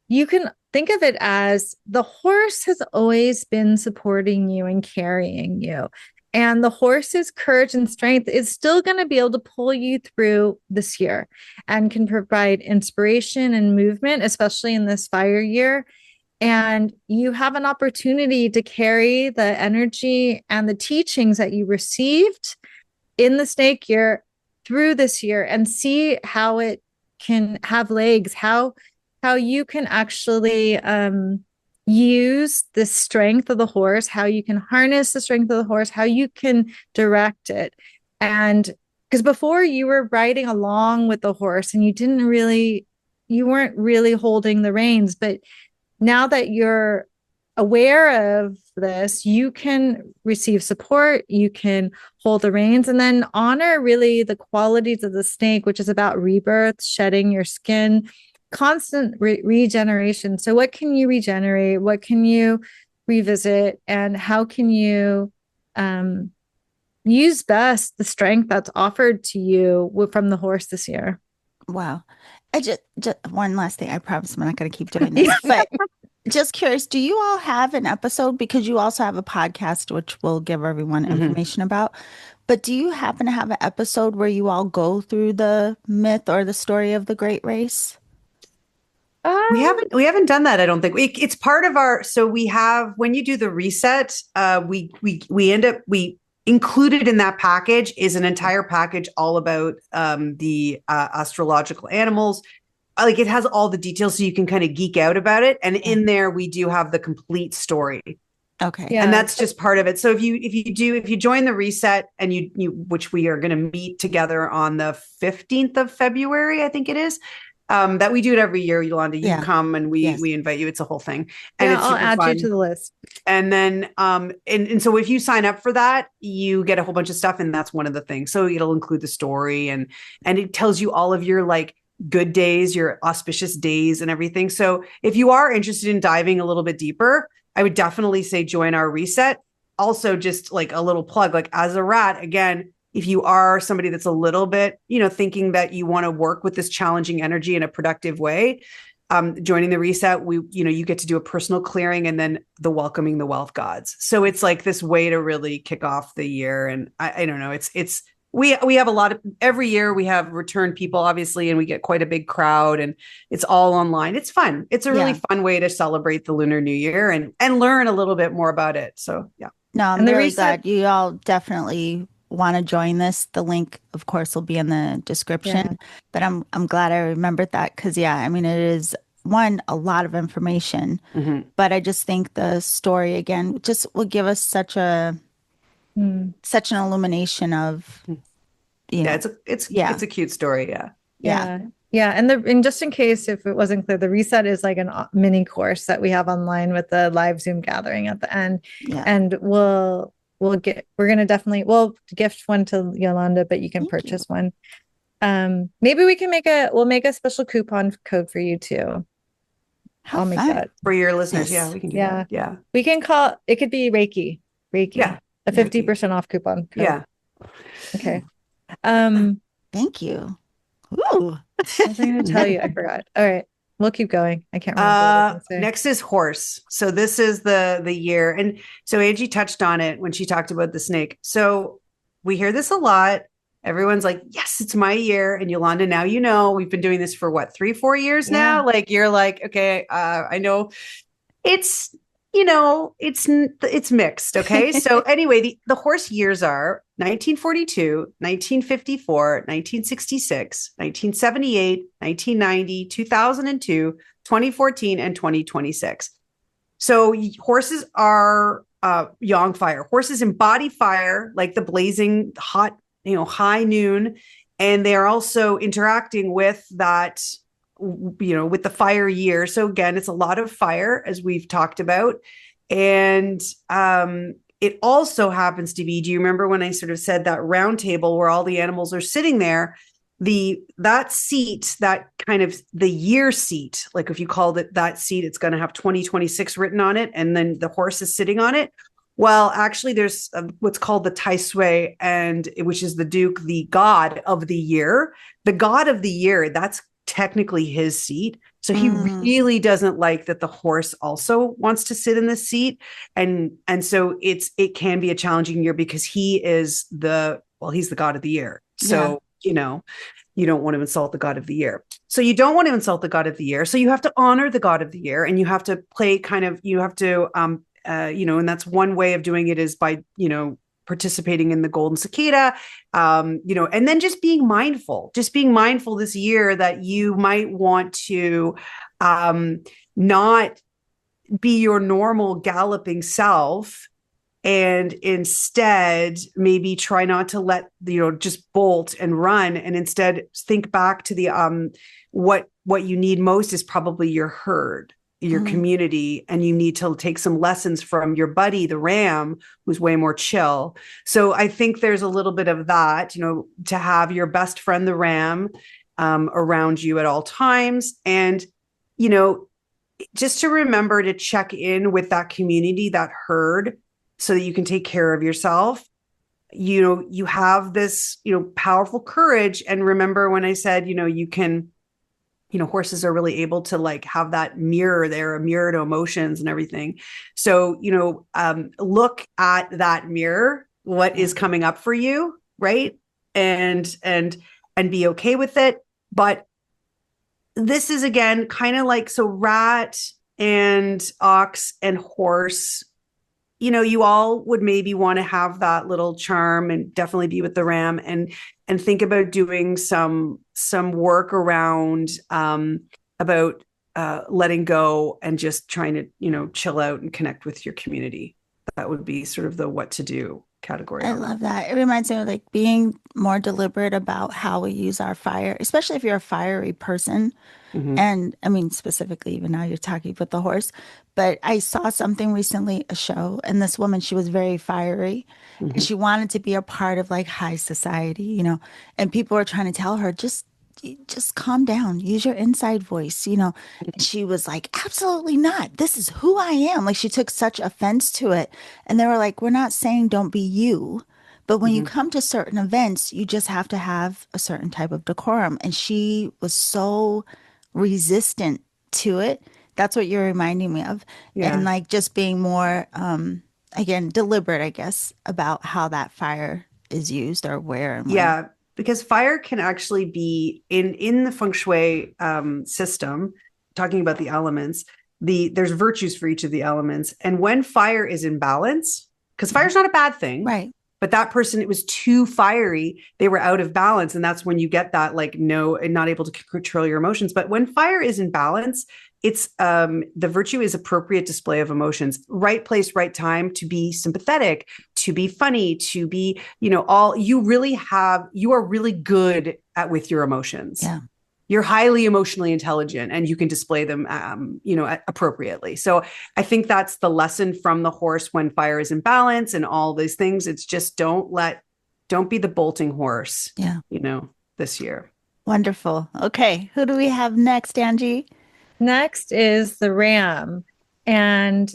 you can think of it as the horse has always been supporting you and carrying you. And the horse's courage and strength is still going to be able to pull you through this year and can provide inspiration and movement, especially in this fire year. And you have an opportunity to carry the energy and the teachings that you received in the snake year through this year and see how it can have legs, how you can actually use the strength of the horse, how you can harness the strength of the horse, how you can direct it. And because before you were riding along with the horse and you weren't really holding the reins, but now that you're aware of this, you can receive support, you can hold the reins, and then honor really the qualities of the snake, which is about rebirth, shedding your skin, constant regeneration. So what can you regenerate? What can you revisit? And how can you use best the strength that's offered to you from the horse this year? Wow. I just one last thing. I promise I'm not going to keep doing this, but just curious, do you all have an episode? Because you also have a podcast, which we'll give everyone information about. But do you happen to have an episode where you all go through the myth or the story of the Great Race? We haven't done that. I don't think it's part of our. So we have, when you do the reset, we included in that package is an entire package all about the astrological animals. Like, it has all the details, so you can kind of geek out about it. And in there, we do have the complete story. Okay. Yeah. And that's just part of it. So if you join the reset, and you which we are going to meet together on the 15th of February, I think it is. That we do it every year, Yolanda. You come and we invite you. It's a whole thing. And it's I'll add fun. you to the list. And then and so if you sign up for that, you get a whole bunch of stuff, and that's one of the things. So it'll include the story, and it tells you all of your like good days, your auspicious days and everything. So if you are interested in diving a little bit deeper, I would definitely say join our reset. Also, just like a little plug, like as a rat, again, if you are somebody that's a little bit, thinking that you want to work with this challenging energy in a productive way, joining the reset, you get to do a personal clearing and then the welcoming the wealth gods. So it's like this way to really kick off the year. And I don't know, we have a lot of, every year we have return people, obviously, and we get quite a big crowd, and it's all online. It's fun. It's a really fun way to celebrate the Lunar New Year and learn a little bit more about it. So, yeah. No, I'm really glad you all definitely want to join this. The link, of course, will be in the description, but I'm glad I remembered that because, I mean, it is a lot of information, but I just think the story again just will give us such an illumination of, it's a cute story. And just in case if it wasn't clear, the reset is like a mini course that we have online with the live Zoom gathering at the end, and we'll gift one to Yolanda, but you can purchase one. Maybe we'll make a special coupon code for you too. I'll make that for your listeners. Yeah, we can do that. Yeah, we can call it. Could be Reiki. Yeah, a 50% off coupon code. Yeah. Okay. Thank you. Ooh. I was going to tell you. I forgot. All right. We'll keep going. I can't remember. Next is horse. So this is the year. And so Anjie touched on it when she talked about the snake. So we hear this a lot. Everyone's like, yes, it's my year. And Yolanda, now we've been doing this for what, 3-4 years now? Like, you're like, okay, I know it's, it's mixed. Okay. So anyway, the horse years are 1942, 1954, 1966, 1978, 1990, 2002, 2014, and 2026. So horses are yang fire. Horses embody fire, like the blazing hot, high noon. And they are also interacting with that, with the fire year. So again, it's a lot of fire, as we've talked about. And it also happens to be, do you remember when I sort of said that round table where all the animals are sitting there? That seat, that kind of the year seat, like if you called it that seat, it's going to have 2026 written on it, and then the horse is sitting on it. Well, actually, there's what's called the Tai Sui, and which is the Duke, the god of the year. The god of the year, that's technically his seat. So he really doesn't like that the horse also wants to sit in the seat. And so it can be a challenging year because he's the god of the year. So, you don't want to insult the god of the year. So you don't want to insult the god of the year. So you have to honor the god of the year, and you have to and that's one way of doing it is by, participating in the golden cicada, and then just being mindful this year that you might want to not be your normal galloping self, and instead maybe try not to let, just bolt and run, and instead think back to the what you need most is probably your herd, your community, and you need to take some lessons from your buddy, the ram, who's way more chill. So I think there's a little bit of that, to have your best friend, the ram, around you at all times. And, just to remember to check in with that community, that herd, so that you can take care of yourself. You have this, powerful courage. And remember when I said, you can, horses are really able to like have that mirror there, a mirror to emotions and everything. So, look at that mirror, what is coming up for you, right? And be okay with it. But this is again, kind of like, so rat and ox and horse, you all would maybe want to have that little charm and definitely be with the ram, and think about doing some work around about letting go and just trying to, chill out and connect with your community. That would be sort of the what to do category. I love that. It reminds me of like being more deliberate about how we use our fire, especially if you're a fiery person. And I mean, specifically, even now you're talking with the horse, but I saw something recently, a show, and this woman, she was very fiery, and she wanted to be a part of like high society, and people were trying to tell her, just calm down, use your inside voice, And she was like, absolutely not. This is who I am. Like she took such offense to it. And they were like, we're not saying don't be you. But when you come to certain events, you just have to have a certain type of decorum. And she was so resistant to it. That's what you're reminding me of. Yeah. And like just being more, again, deliberate, I guess, about how that fire is used or where and when. Yeah, because fire can actually be in the feng shui system, talking about the elements, there's virtues for each of the elements. And when fire is in balance, because fire's not a bad thing. Right. But that person, it was too fiery. They were out of balance. And that's when you get that, like, no, and not able to control your emotions. But when fire is in balance, it's the virtue is appropriate display of emotions, right place, right time, to be sympathetic, to be funny, to be, you are really good with your emotions. Yeah. You're highly emotionally intelligent, and you can display them, appropriately. So I think that's the lesson from the horse when fire is in balance and all these things. It's just don't be the bolting horse, this year. Wonderful. Okay. Who do we have next, Anjie? Next is the ram. And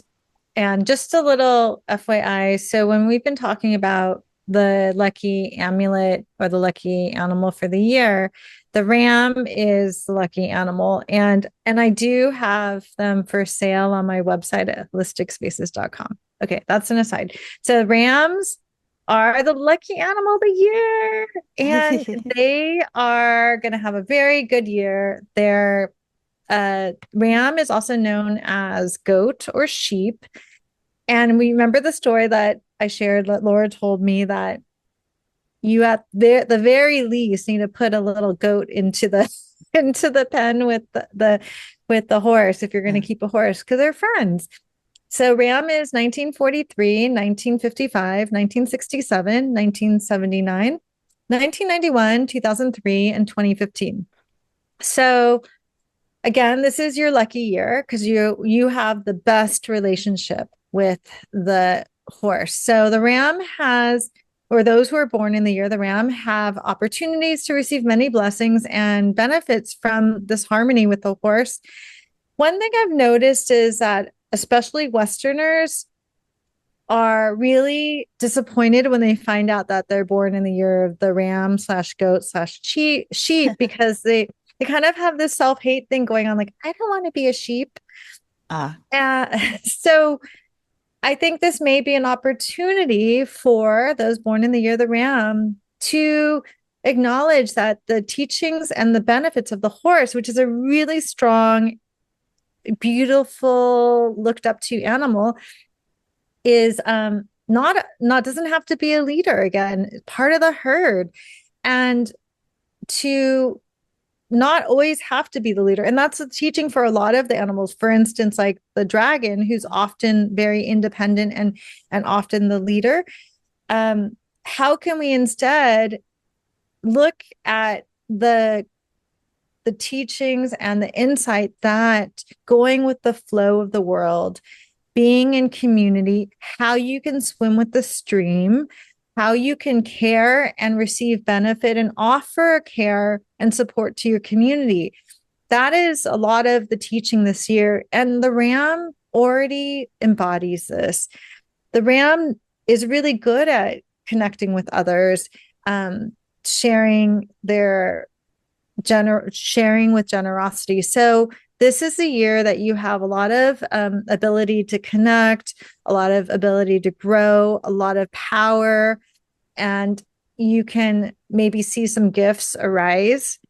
just a little FYI. So when we've been talking about the lucky amulet or the lucky animal for the year, the ram is the lucky animal. And I do have them for sale on my website at holisticspaces.com. Okay, that's an aside. So rams are the lucky animal of the year, and they are going to have a very good year. Their ram is also known as goat or sheep. And we remember the story that I shared that Laura told me, that you at the very least need to put a little goat into the pen with the horse if you're going to keep a horse, because they're friends. So ram is 1943, 1955, 1967, 1979, 1991, 2003, and 2015. So again, this is your lucky year because you have the best relationship with the horse. So the ram has, or those who are born in the year of the ram, have opportunities to receive many blessings and benefits from this harmony with the horse. One thing I've noticed is that especially Westerners are really disappointed when they find out that they're born in the year of the ram slash goat slash sheep, because they kind of have this self-hate thing going on, like, I don't want to be a sheep. So I think this may be an opportunity for those born in the year of the ram to acknowledge that the teachings and the benefits of the horse, which is a really strong, beautiful, looked up to animal, is not doesn't have to be a leader, again, part of the herd, and to not always have to be the leader. And that's a teaching for a lot of the animals. For instance, like the dragon, who's often very independent and often the leader. How can we instead look at the teachings and the insight that going with the flow of the world, being in community, how you can swim with the stream, how you can care and receive benefit and offer care and support to your community. That is a lot of the teaching this year. And the ram already embodies this. The ram is really good at connecting with others, sharing with generosity. So this is a year that you have a lot of ability to connect, a lot of ability to grow, a lot of power, and you can maybe see some gifts arise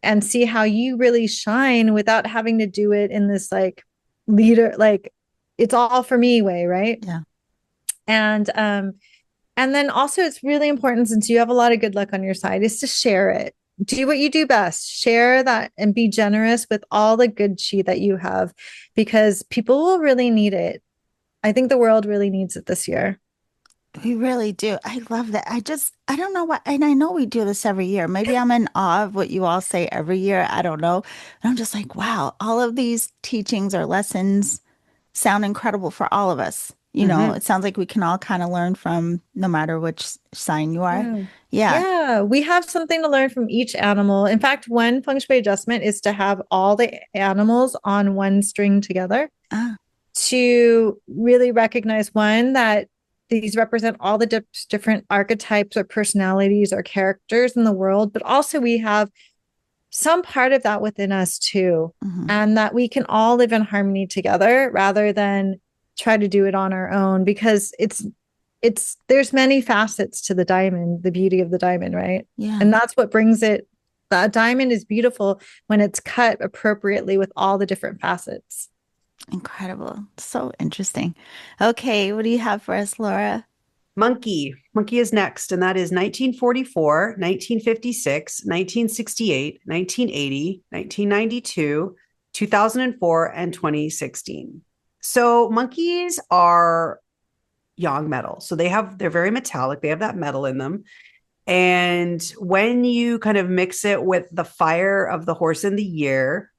and see how you really shine without having to do it in this like leader, like it's all for me way, right? Yeah. And then also it's really important, since you have a lot of good luck on your side, is to share it. Do what you do best, share that, and be generous with all the good chi that you have, because people will really need it. I think the world really needs it this year. We really do. I love that. I don't know what, and I know we do this every year. Maybe I'm in awe of what you all say every year. I don't know. And I'm just like, wow, all of these teachings or lessons sound incredible for all of us. You know, it sounds like we can all kind of learn from no matter which sign you are. Yeah. Yeah. Yeah, we have something to learn from each animal. In fact, one feng shui adjustment is to have all the animals on one string together, Ah, to really recognize, one, that these represent all the different archetypes or personalities or characters in the world, but also we have some part of that within us too, and that we can all live in harmony together rather than try to do it on our own, because there's many facets to the diamond, the beauty of the diamond, right? yeah. And that's what brings it. The diamond is beautiful when it's cut appropriately with all the different facets. Incredible. So interesting. Okay. What do you have for us, Laura? Monkey. Monkey is next, and that is 1944, 1956, 1968, 1980, 1992, 2004, and 2016. So monkeys are yang metal. So they're very metallic. They have that metal in them. And when you kind of mix it with the fire of the horse in the year,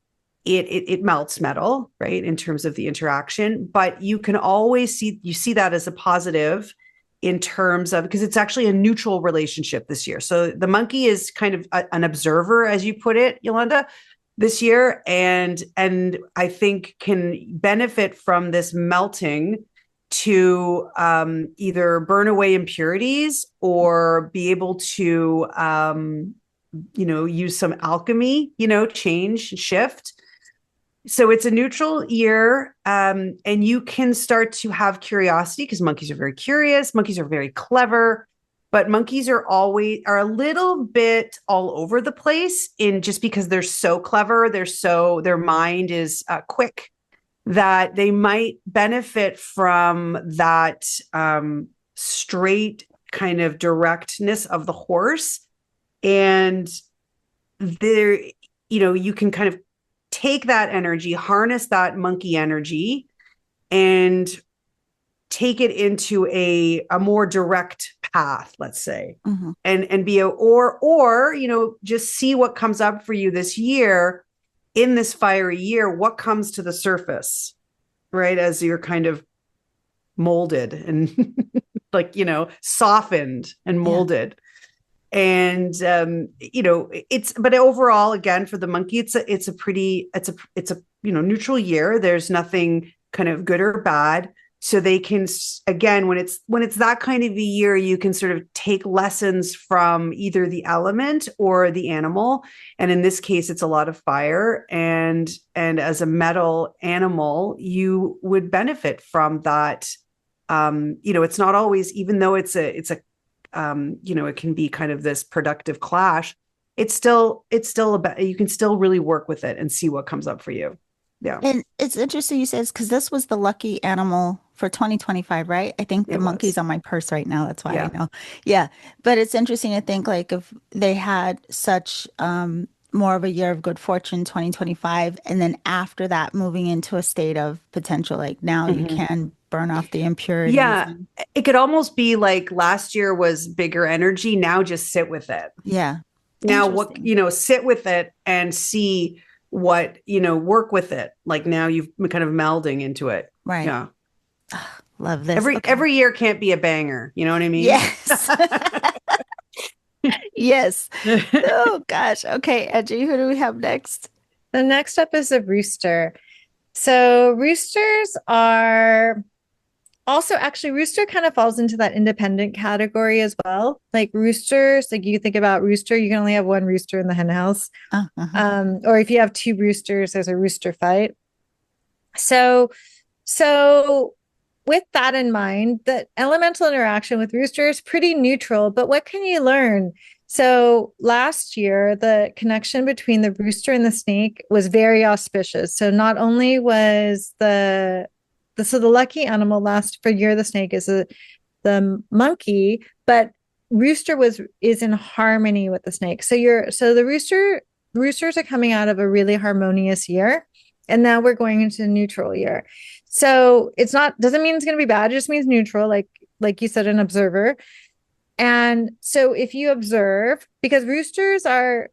it melts metal, right? In terms of the interaction, but you can always see that as a positive in terms of, because it's actually a neutral relationship this year. So the monkey is kind of an observer, as you put it, Yolanda, this year, and I think can benefit from this melting to either burn away impurities or be able to use some alchemy, change, shift. So it's a neutral year, and you can start to have curiosity, because monkeys are very curious. Monkeys are very clever, but monkeys are a little bit all over the place, in just because they're so clever. Their mind is quick, that they might benefit from that straight kind of directness of the horse. And there, you can kind of take that energy, harness that monkey energy, and take it into a more direct path, let's say, and be or just see what comes up for you this year, in this fiery year, what comes to the surface, right? As you're kind of molded and like, softened and molded. And but overall, again, for the monkey, it's a neutral year. There's nothing kind of good or bad. So they can, again, when it's that kind of a year, you can sort of take lessons from either the element or the animal. And in this case, it's a lot of fire. And as a metal animal, you would benefit from that. It's not always, even though it can be kind of this productive clash. It's still about, you can still really work with it and see what comes up for you. Yeah. And it's interesting you said, because this was the lucky animal for 2025, right? I think the monkey's on my purse right now. That's why I know. Yeah. But it's interesting to think like if they had such more of a year of good fortune, 2025, and then after that, moving into a state of potential, like now you can burn off the impurities. Yeah. It could almost be like last year was bigger energy. Now just sit with it. Yeah. Now sit with it and see what, work with it. Like now you've kind of melding into it. Right. Yeah. Love this. Every year can't be a banger. You know what I mean? Yes. Yes. Oh gosh. Okay, Anjie, who do we have next? The next up is a rooster. So roosters are also, actually, rooster kind of falls into that independent category as well. Like roosters, like you think about rooster, you can only have one rooster in the hen house. Or if you have two roosters, there's a rooster fight. So with that in mind, the elemental interaction with rooster is pretty neutral, but what can you learn? So last year, the connection between the rooster and the snake was very auspicious. So not only was the lucky animal last for year the snake is the monkey, but rooster is in harmony with the snake. So the roosters are coming out of a really harmonious year, and now we're going into a neutral year. So doesn't mean it's going to be bad. It just means neutral, like you said, an observer. And so if you observe, because roosters are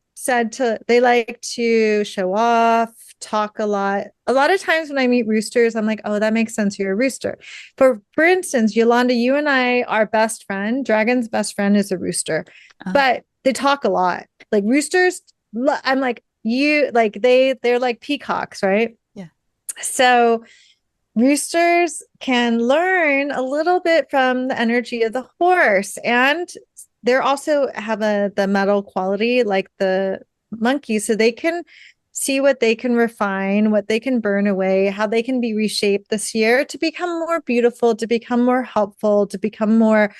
they like to show off, talk a lot. A lot of times when I meet roosters, I'm like, oh, that makes sense. You're a rooster. For instance, Yolanda, you and I, our best friend, Dragon's best friend is a rooster, but they talk a lot. Like roosters, I'm like, they're like peacocks, right? Yeah. So roosters can learn a little bit from the energy of the horse, and they're also have the metal quality like the monkey, so they can see what they can refine, what they can burn away, how they can be reshaped this year to become more beautiful, to become more helpful, to become more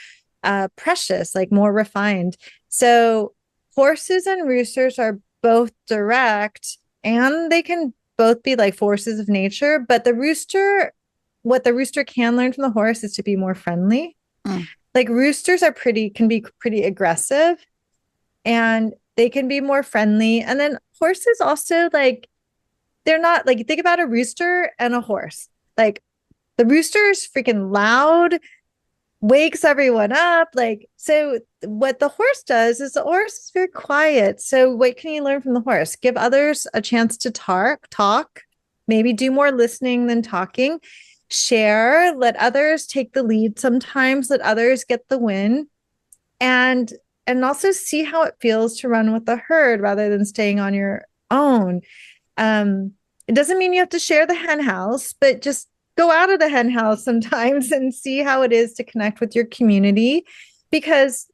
precious, like more refined. So horses and roosters are both direct, and they can both be like forces of nature, but what the rooster can learn from the horse is to be more friendly. Like roosters can be pretty aggressive, and they can be more friendly. And then horses also, like, they're not like, think about a rooster and a horse. Like the rooster is freaking loud, wakes everyone up. Like, so what the horse does is the horse is very quiet. So what can you learn from the horse? Give others a chance to talk, maybe do more listening than talking. Share, let others take the lead sometimes, let others get the win, and also see how it feels to run with the herd rather than staying on your own. It doesn't mean you have to share the hen house, but just go out of the hen house sometimes and see how it is to connect with your community, because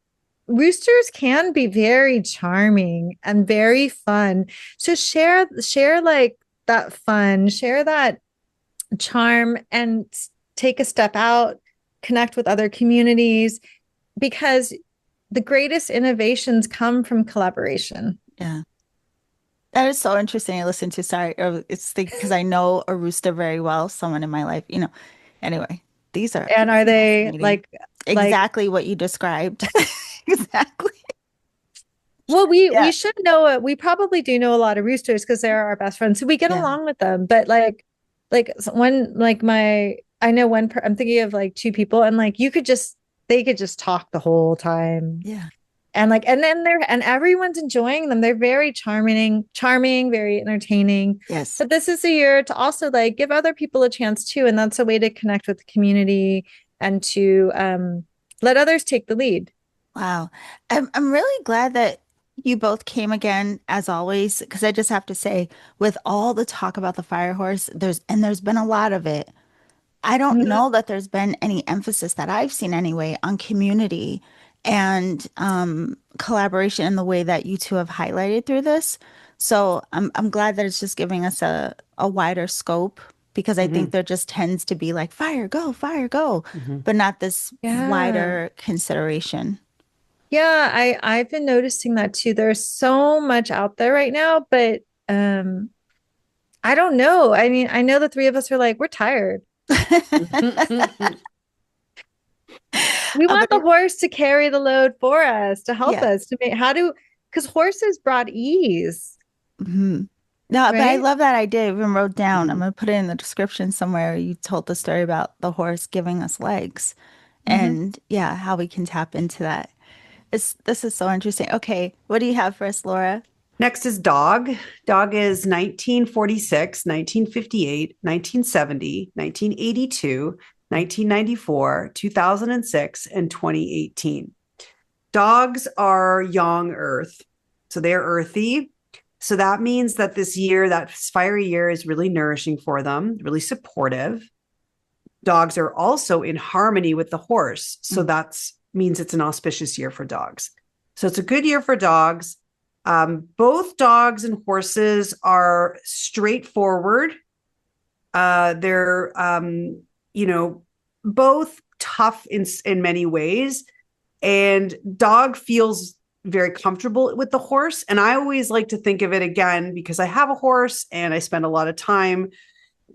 roosters can be very charming and very fun. So share like that fun, share that charm, and take a step out, connect with other communities, because the greatest innovations come from collaboration. Yeah. That is so interesting. I listened to, sorry, it's because I know a rooster very well, someone in my life, anyway, these are. And are they like exactly what you described? Exactly. Well, we should know it. We probably do know a lot of roosters because they're our best friends. So we get along with them. But like one, like I know one, I'm thinking of like two people, and like they could just talk the whole time. Yeah. And like, and then and everyone's enjoying them. They're very charming, very entertaining. Yes. But this is a year to also like give other people a chance too. And that's a way to connect with the community and to let others take the lead. Wow. I'm really glad that you both came again, as always, because I just have to say, with all the talk about the fire horse, there's been a lot of it. I don't Mhm. know that there's been any emphasis that I've seen anyway on community and collaboration in the way that you two have highlighted through this. So I'm glad that it's just giving us a wider scope because I think Mhm. there just tends to be like fire, go, Mhm. but not this Yeah. wider consideration. Yeah, I've been noticing that too. There's so much out there right now, but um I don't know. I mean, I know the three of us are like, we're tired. We want the Other, horse to carry the load for us, to help yeah. us to make because horses brought ease, hmm No, but I right? love that idea. I even wrote down, I'm Mhm. going to put it in the description somewhere. You told the story about the horse giving us legs Mhm. and yeah, how we can tap into that. This is so interesting. Okay, what do you have for us, Laura? Next is dog. Dog is 1946, 1958, 1970, 1982, 1994, 2006, and 2018. Dogs are young earth. So they're earthy. So that means that this year, that fiery year, is really nourishing for them, really supportive. Dogs are also in harmony with the horse. So Mm. that means it's an auspicious year for dogs. So it's a good year for dogs. Both dogs and horses are straightforward. They're, both tough in many ways. And dog feels very comfortable with the horse. And I always like to think of it again because I have a horse and I spend a lot of time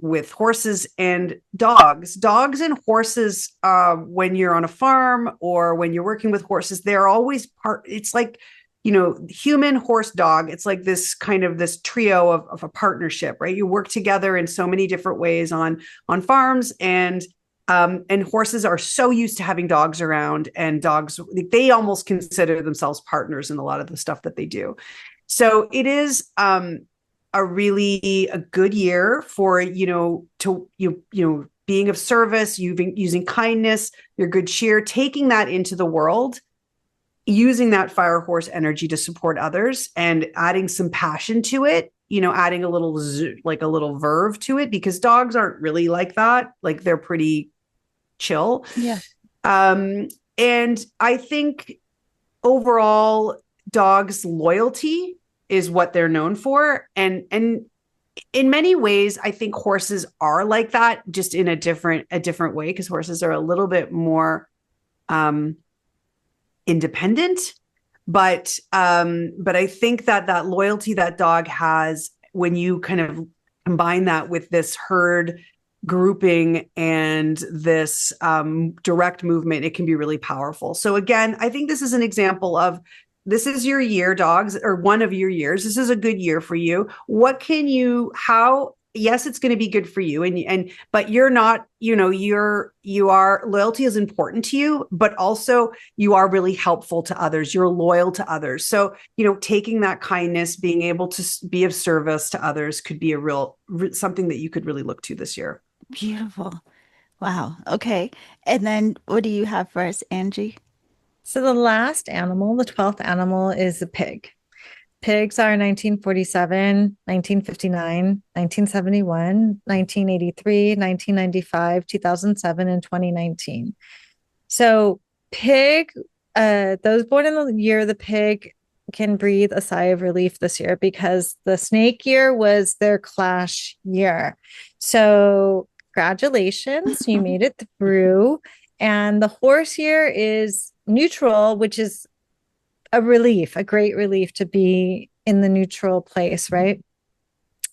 with horses and dogs. Dogs and horses, when you're on a farm or when you're working with horses, they're always part. It's like, human, horse, dog. It's like this kind of this trio of a partnership, right? You work together in so many different ways on farms, and horses are so used to having dogs around, and dogs, they almost consider themselves partners in a lot of the stuff that they do. So it is a good year for being of service, using kindness, your good cheer, taking that into the world, using that fire horse energy to support others, and adding some passion to it. Adding a little like a little verve to it, because dogs aren't really like that. Like, they're pretty chill. Yeah. Um, and I think overall, dogs' loyalty is what they're known for. And in many ways, I think horses are like that, just in a different way, because horses are a little bit more um, independent. But I think that loyalty that dog has, when you kind of combine that with this herd grouping and this direct movement, it can be really powerful. So again, I think this is an example of, this is your year, dogs, or one of your years. This is a good year for you. How, yes, it's going to be good for you. But you're not, loyalty is important to you, but also you are really helpful to others. You're loyal to others. So, taking that kindness, being able to be of service to others could be something that you could really look to this year. Beautiful. Wow. Okay. And then what do you have for us, Angie? So the last animal, the 12th animal, is a pig. Pigs are 1947, 1959, 1971, 1983, 1995, 2007, and 2019. So pig, those born in the year of the pig can breathe a sigh of relief this year, because the snake year was their clash year. So congratulations, you made it through. And the horse year is neutral, which is a relief, a great relief to be in the neutral place, right?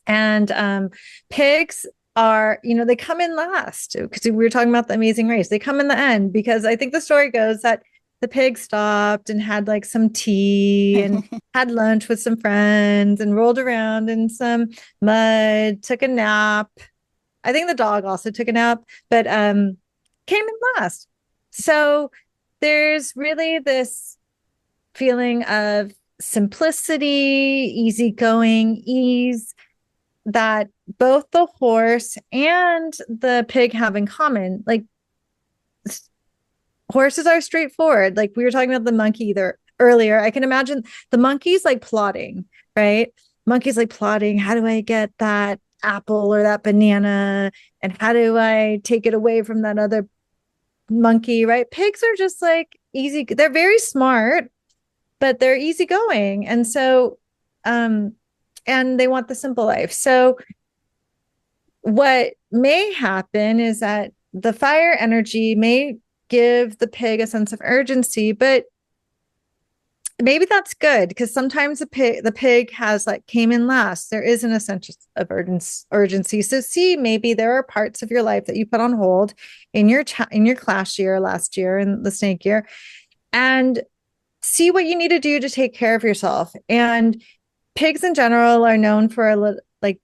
And pigs are, they come in last, because we were talking about the Amazing Race. They come in the end, because I think the story goes that the pig stopped and had like some tea and had lunch with some friends and rolled around in some mud, took a nap. I think the dog also took a nap, but came in last. So there's really this feeling of simplicity, easygoing, ease that both the horse and the pig have in common. Like horses are straightforward. Like we were talking about the monkey there earlier. I can imagine the monkey's like plotting, right? Monkey's like plotting. How do I get that apple or that banana? And how do I take it away from that other monkey, right? Pigs are just like easy. They're very smart, but they're easygoing. And so, and they want the simple life. So what may happen is that the fire energy may give the pig a sense of urgency, but maybe that's good because sometimes the pig has like came in last. There isn't a sense of urgency. So see, maybe there are parts of your life that you put on hold in your class year last year and the snake year, and see what you need to do to take care of yourself. And pigs in general are known for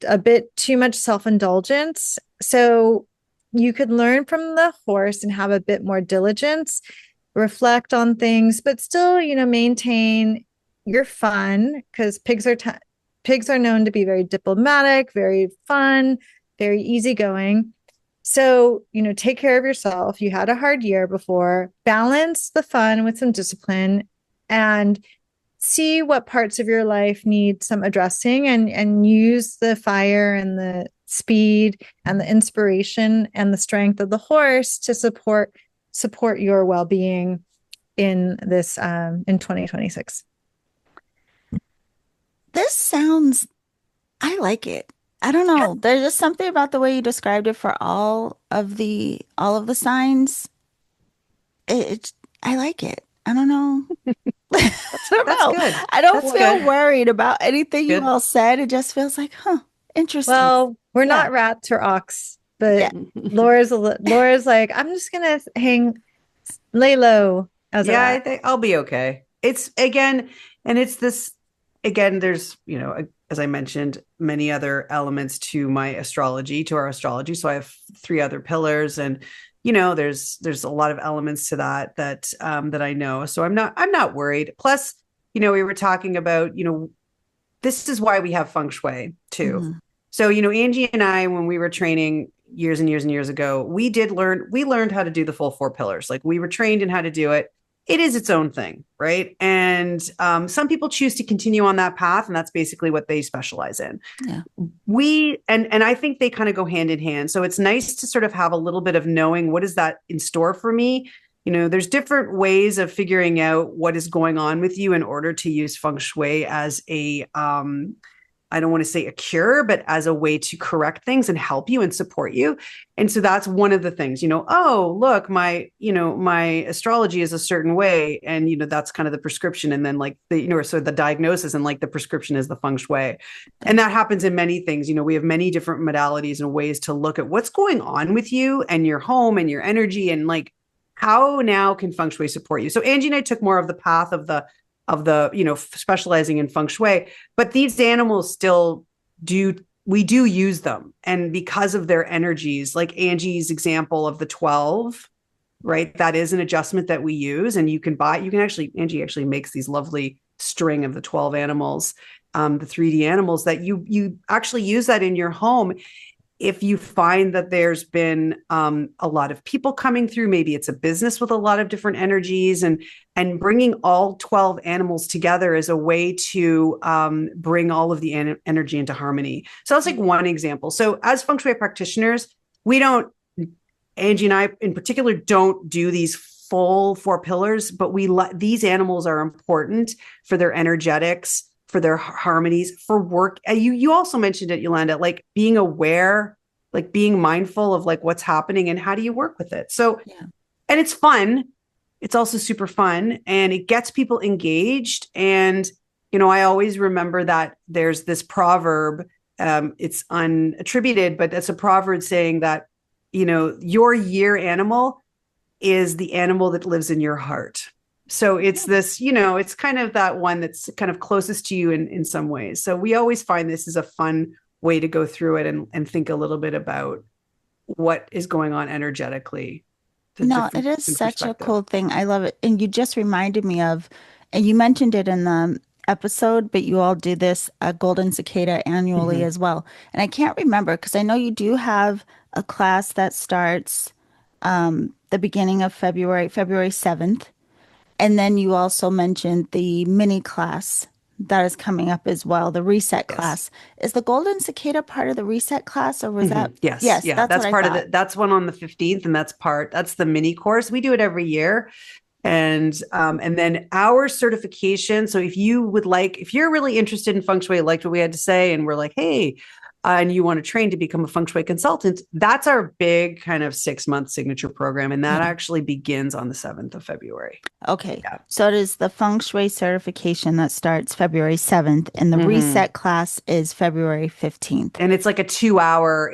a bit too much self-indulgence. So you could learn from the horse and have a bit more diligence, reflect on things, but still, maintain your fun because pigs are known to be very diplomatic, very fun, very easygoing. So, take care of yourself. You had a hard year before, balance the fun with some discipline and see what parts of your life need some addressing and use the fire and the speed and the inspiration and the strength of the horse to support your well-being in this in 2026. I like it. I don't know. There's just something about the way you described it for all of the signs. I like it. I don't know. I don't That's know. good. I don't That's feel good. worried about anything you Good. all said. It just feels like, interesting. Well, we're Yeah. not rats or ox, but Yeah. Laura's like, I'm just gonna lay low as a Yeah, I rat. think I'll be okay. It's again, and it's this again, there's, as I mentioned, many other elements to our astrology. So I have 3 other pillars and there's a lot of elements to that that I know. So I'm not worried. Plus, we were talking about, this is why we have feng shui too. Mm-hmm. So, Anjie and I, when we were training years and years and years ago, we learned how to do the full 4 pillars. Like we were trained in how to do it. It is its own thing, right? And some people choose to continue on that path, and that's basically what they specialize in. Yeah. And I think they kind of go hand in hand. So it's nice to sort of have a little bit of knowing what is that in store for me. There's different ways of figuring out what is going on with you in order to use feng shui as a I don't want to say a cure, but as a way to correct things and help you and support you. And so that's one of the things, oh, look, my astrology is a certain way. And, that's kind of the prescription. And then like so the diagnosis and like the prescription is the feng shui. And that happens in many things. We have many different modalities and ways to look at what's going on with you and your home and your energy and like how now can feng shui support you. So Anjie and I took more of the path of the specializing in feng shui, but these animals we do use them. And because of their energies, like Angie's example of the 12, right? That is an adjustment that we use and Anjie actually makes these lovely string of the 12 animals, the 3D animals that you actually use that in your home. If you find that there's been a lot of people coming through, maybe it's a business with a lot of different energies and bringing all 12 animals together is a way to bring all of the energy into harmony. So that's like one example. So as feng shui practitioners, Anjie and I in particular don't do these full 4 pillars, but these animals are important for their energetics, for their harmonies, for work. You also mentioned it, Yolanda, like being aware, like being mindful of like what's happening and how do you work with it. So, and it's fun. It's also super fun and it gets people engaged. And, I always remember that there's this proverb, it's unattributed, but it's a proverb saying that, your year animal is the animal that lives in your heart. So it's this, it's kind of that one that's kind of closest to you in some ways. So we always find this is a fun way to go through it and think a little bit about what is going on energetically. No, it is such a cool thing. I love it. And you just reminded me of and you mentioned it in the episode, but you all do this Golden Cicada annually Mhm. as well. And I can't remember because I know you do have a class that starts the beginning of February, February 7th. And then you also mentioned the mini class that is coming up as well, the reset Yes. class. Is the Golden Cicada part of the reset class or was that? Yes. Yes, Yeah. that's what That's I part of thought. the, that's one on the 15th. And that's the mini course. We do it every year. And then our certification. So if you would like, if you're really interested in feng shui, liked what we had to say, and we're like, hey, and you want to train to become a feng shui consultant, that's our big kind of 6 month signature program. And that Yeah. actually begins on the 7th of February. Okay. Yeah. So it is the feng shui certification that starts February 7th and the Mhm. reset class is February 15th. And it's like a 2 hour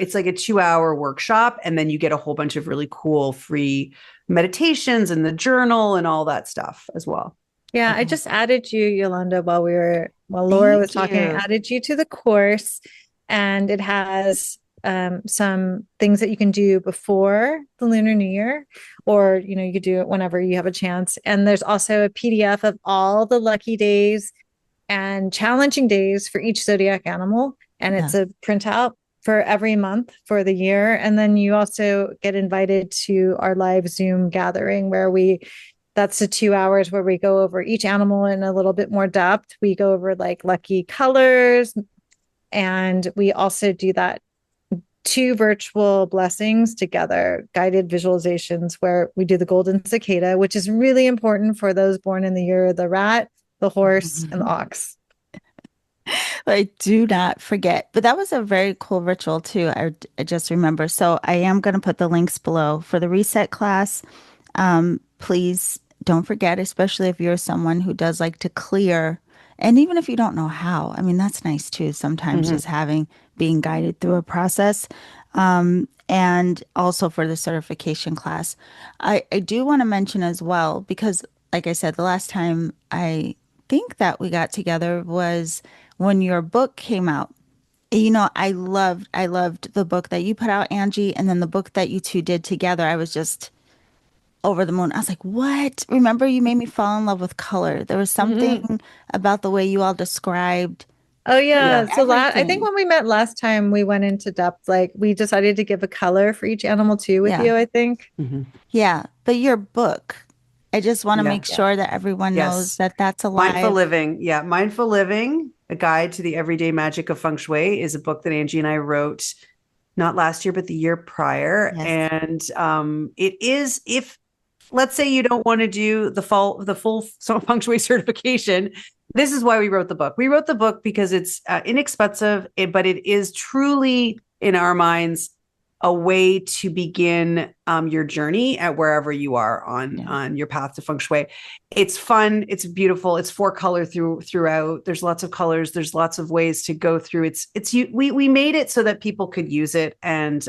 workshop. And then you get a whole bunch of really cool free meditations and the journal and all that stuff as well. Yeah, I Okay. just added you, Yolanda, while Laura was Thank talking. I you. added you to the course, and it has some things that you can do before the Lunar New Year, or you could do it whenever you have a chance. And there's also a PDF of all the lucky days and challenging days for each zodiac animal, and Yeah. it's a printout for every month for the year. And then you also get invited to our live Zoom gathering where that's the 2 hours where we go over each animal in a little bit more depth. We go over like lucky colors, and we also do that two virtual blessings together, guided visualizations where we do the golden cicada, which is really important for those born in the year of the rat, the horse, and the ox. I do not forget. But that was a very cool ritual too. I just remember. So I am going to put the links below for the reset class. Please don't forget, especially if you're someone who does like to clear. And even if you don't know how, I mean, that's nice too. Sometimes Mhm. just being guided through a process. And also for the certification class. I do want to mention as well, because like I said, the last time I think that we got together was when your book came out. I loved the book that you put out, Angie, and then the book that you two did together. I was just over the moon. I was like, what? Remember, you made me fall in love with color. There was Mhm. something about the way you all described Oh yeah. Yeah. So I think everything. when we met last time, we went into depth. Like we decided to give a color for each animal too with Yeah. you, I think. Mhm. Yeah. But your book, I just want to Yeah. make Yeah. sure that everyone knows Yes. that that's Mindful alive. Living. Yeah. Mindful Living, A Guide to the Everyday Magic of Feng Shui is a book that Angie and I wrote not last year, but the year prior. Yes. And it is, if let's say you don't want to do the full feng shui certification, this is why we wrote the book. We wrote the book because it's inexpensive, but it is truly in our minds a way to begin your journey at wherever you are Yeah. on your path to feng shui. It's fun, it's beautiful, it's four color throughout. There's lots of colors, there's lots of ways to go through. We made it so that people could use it, and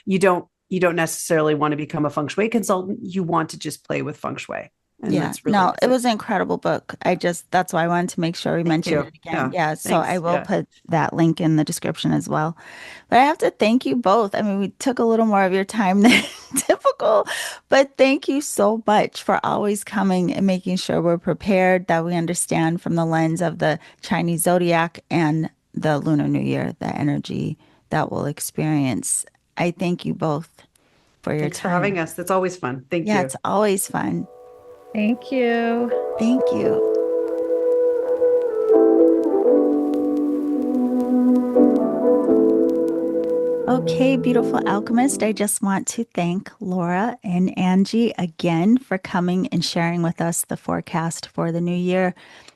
you don't necessarily want to become a feng shui consultant. You want to just play with feng shui. And Yeah, that's really no, it it. was an incredible book. That's why I wanted to make sure we Thank mentioned you. it again. Yeah. Yeah, so I Thanks. will Yeah. put that link in the description as well. But I have to thank you both. I mean, we took a little more of your time than typical, but thank you so much for always coming and making sure we're prepared, that we understand from the lens of the Chinese zodiac and the Lunar New Year, the energy that we'll experience. I thank you both for your Thanks for time. having us. That's always fun. Thank Yeah, you. it's always fun. Thank you. Thank you. Okay, beautiful alchemist. I just want to thank Laura and Angie again for coming and sharing with us the forecast for the new year.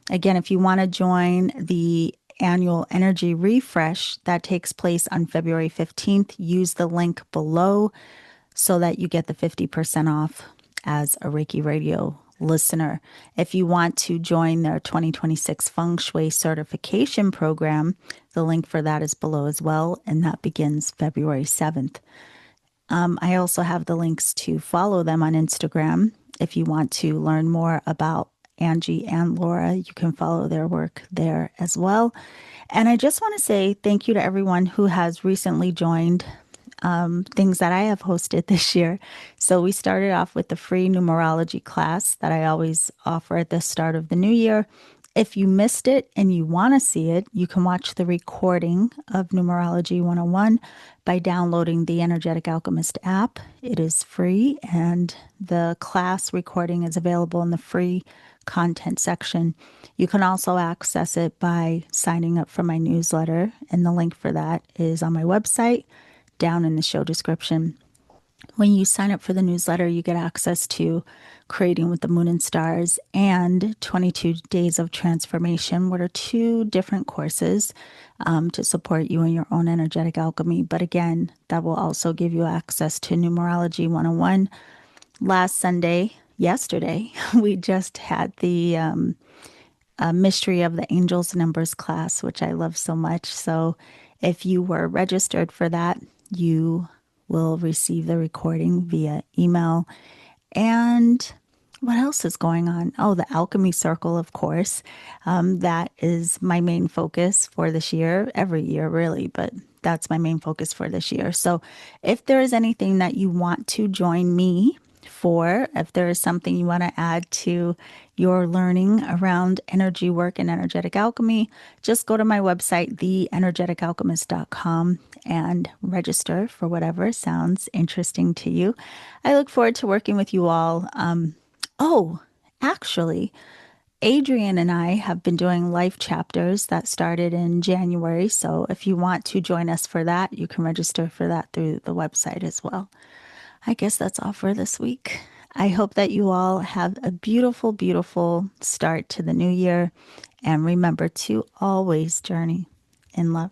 Again, if you want to join the annual energy refresh that takes place on February 15th, use the link below so that you get the 50% off as a Reiki Radio listener. If you want to join their 2026 Feng Shui certification program, the link for that is below as well, and that begins February 7th. I also have the links to follow them on Instagram. If you want to learn more about Angie and Laura, you can follow their work there as well. And I just want to say thank you to everyone who has recently joined things that I have hosted this year. So we started off with the free numerology class that I always offer at the start of the new year. If you missed it and you want to see it, you can watch the recording of Numerology 101 by downloading the Energetic Alchemist app. It is free, and the class recording is available in the free content section. You can also access it by signing up for my newsletter, and the link for that is on my website down in the show description. When you sign up for the newsletter, you get access to Creating with the Moon and Stars and 22 Days of Transformation, what are two different courses to support you in your own energetic alchemy. But again, that will also give you access to Numerology 101. Last Sunday, yesterday, we just had the Mystery of the Angels Numbers class, which I love so much. So if you were registered for that, you will receive the recording via email. And what else is going on? Oh, the Alchemy Circle, of course. That is my main focus for this year, every year, really, but that's my main focus for this year. So if there is anything that you want to join me for, if there is something you want to add to your learning around energy work and energetic alchemy, just go to my website, theenergeticalchemist.com, and register for whatever sounds interesting to you. I look forward to working with you all. Actually, Adrian and I have been doing life chapters that started in January. So if you want to join us for that, you can register for that through the website as well. I guess that's all for this week. I hope that you all have a beautiful, beautiful start to the new year. And remember to always journey in love.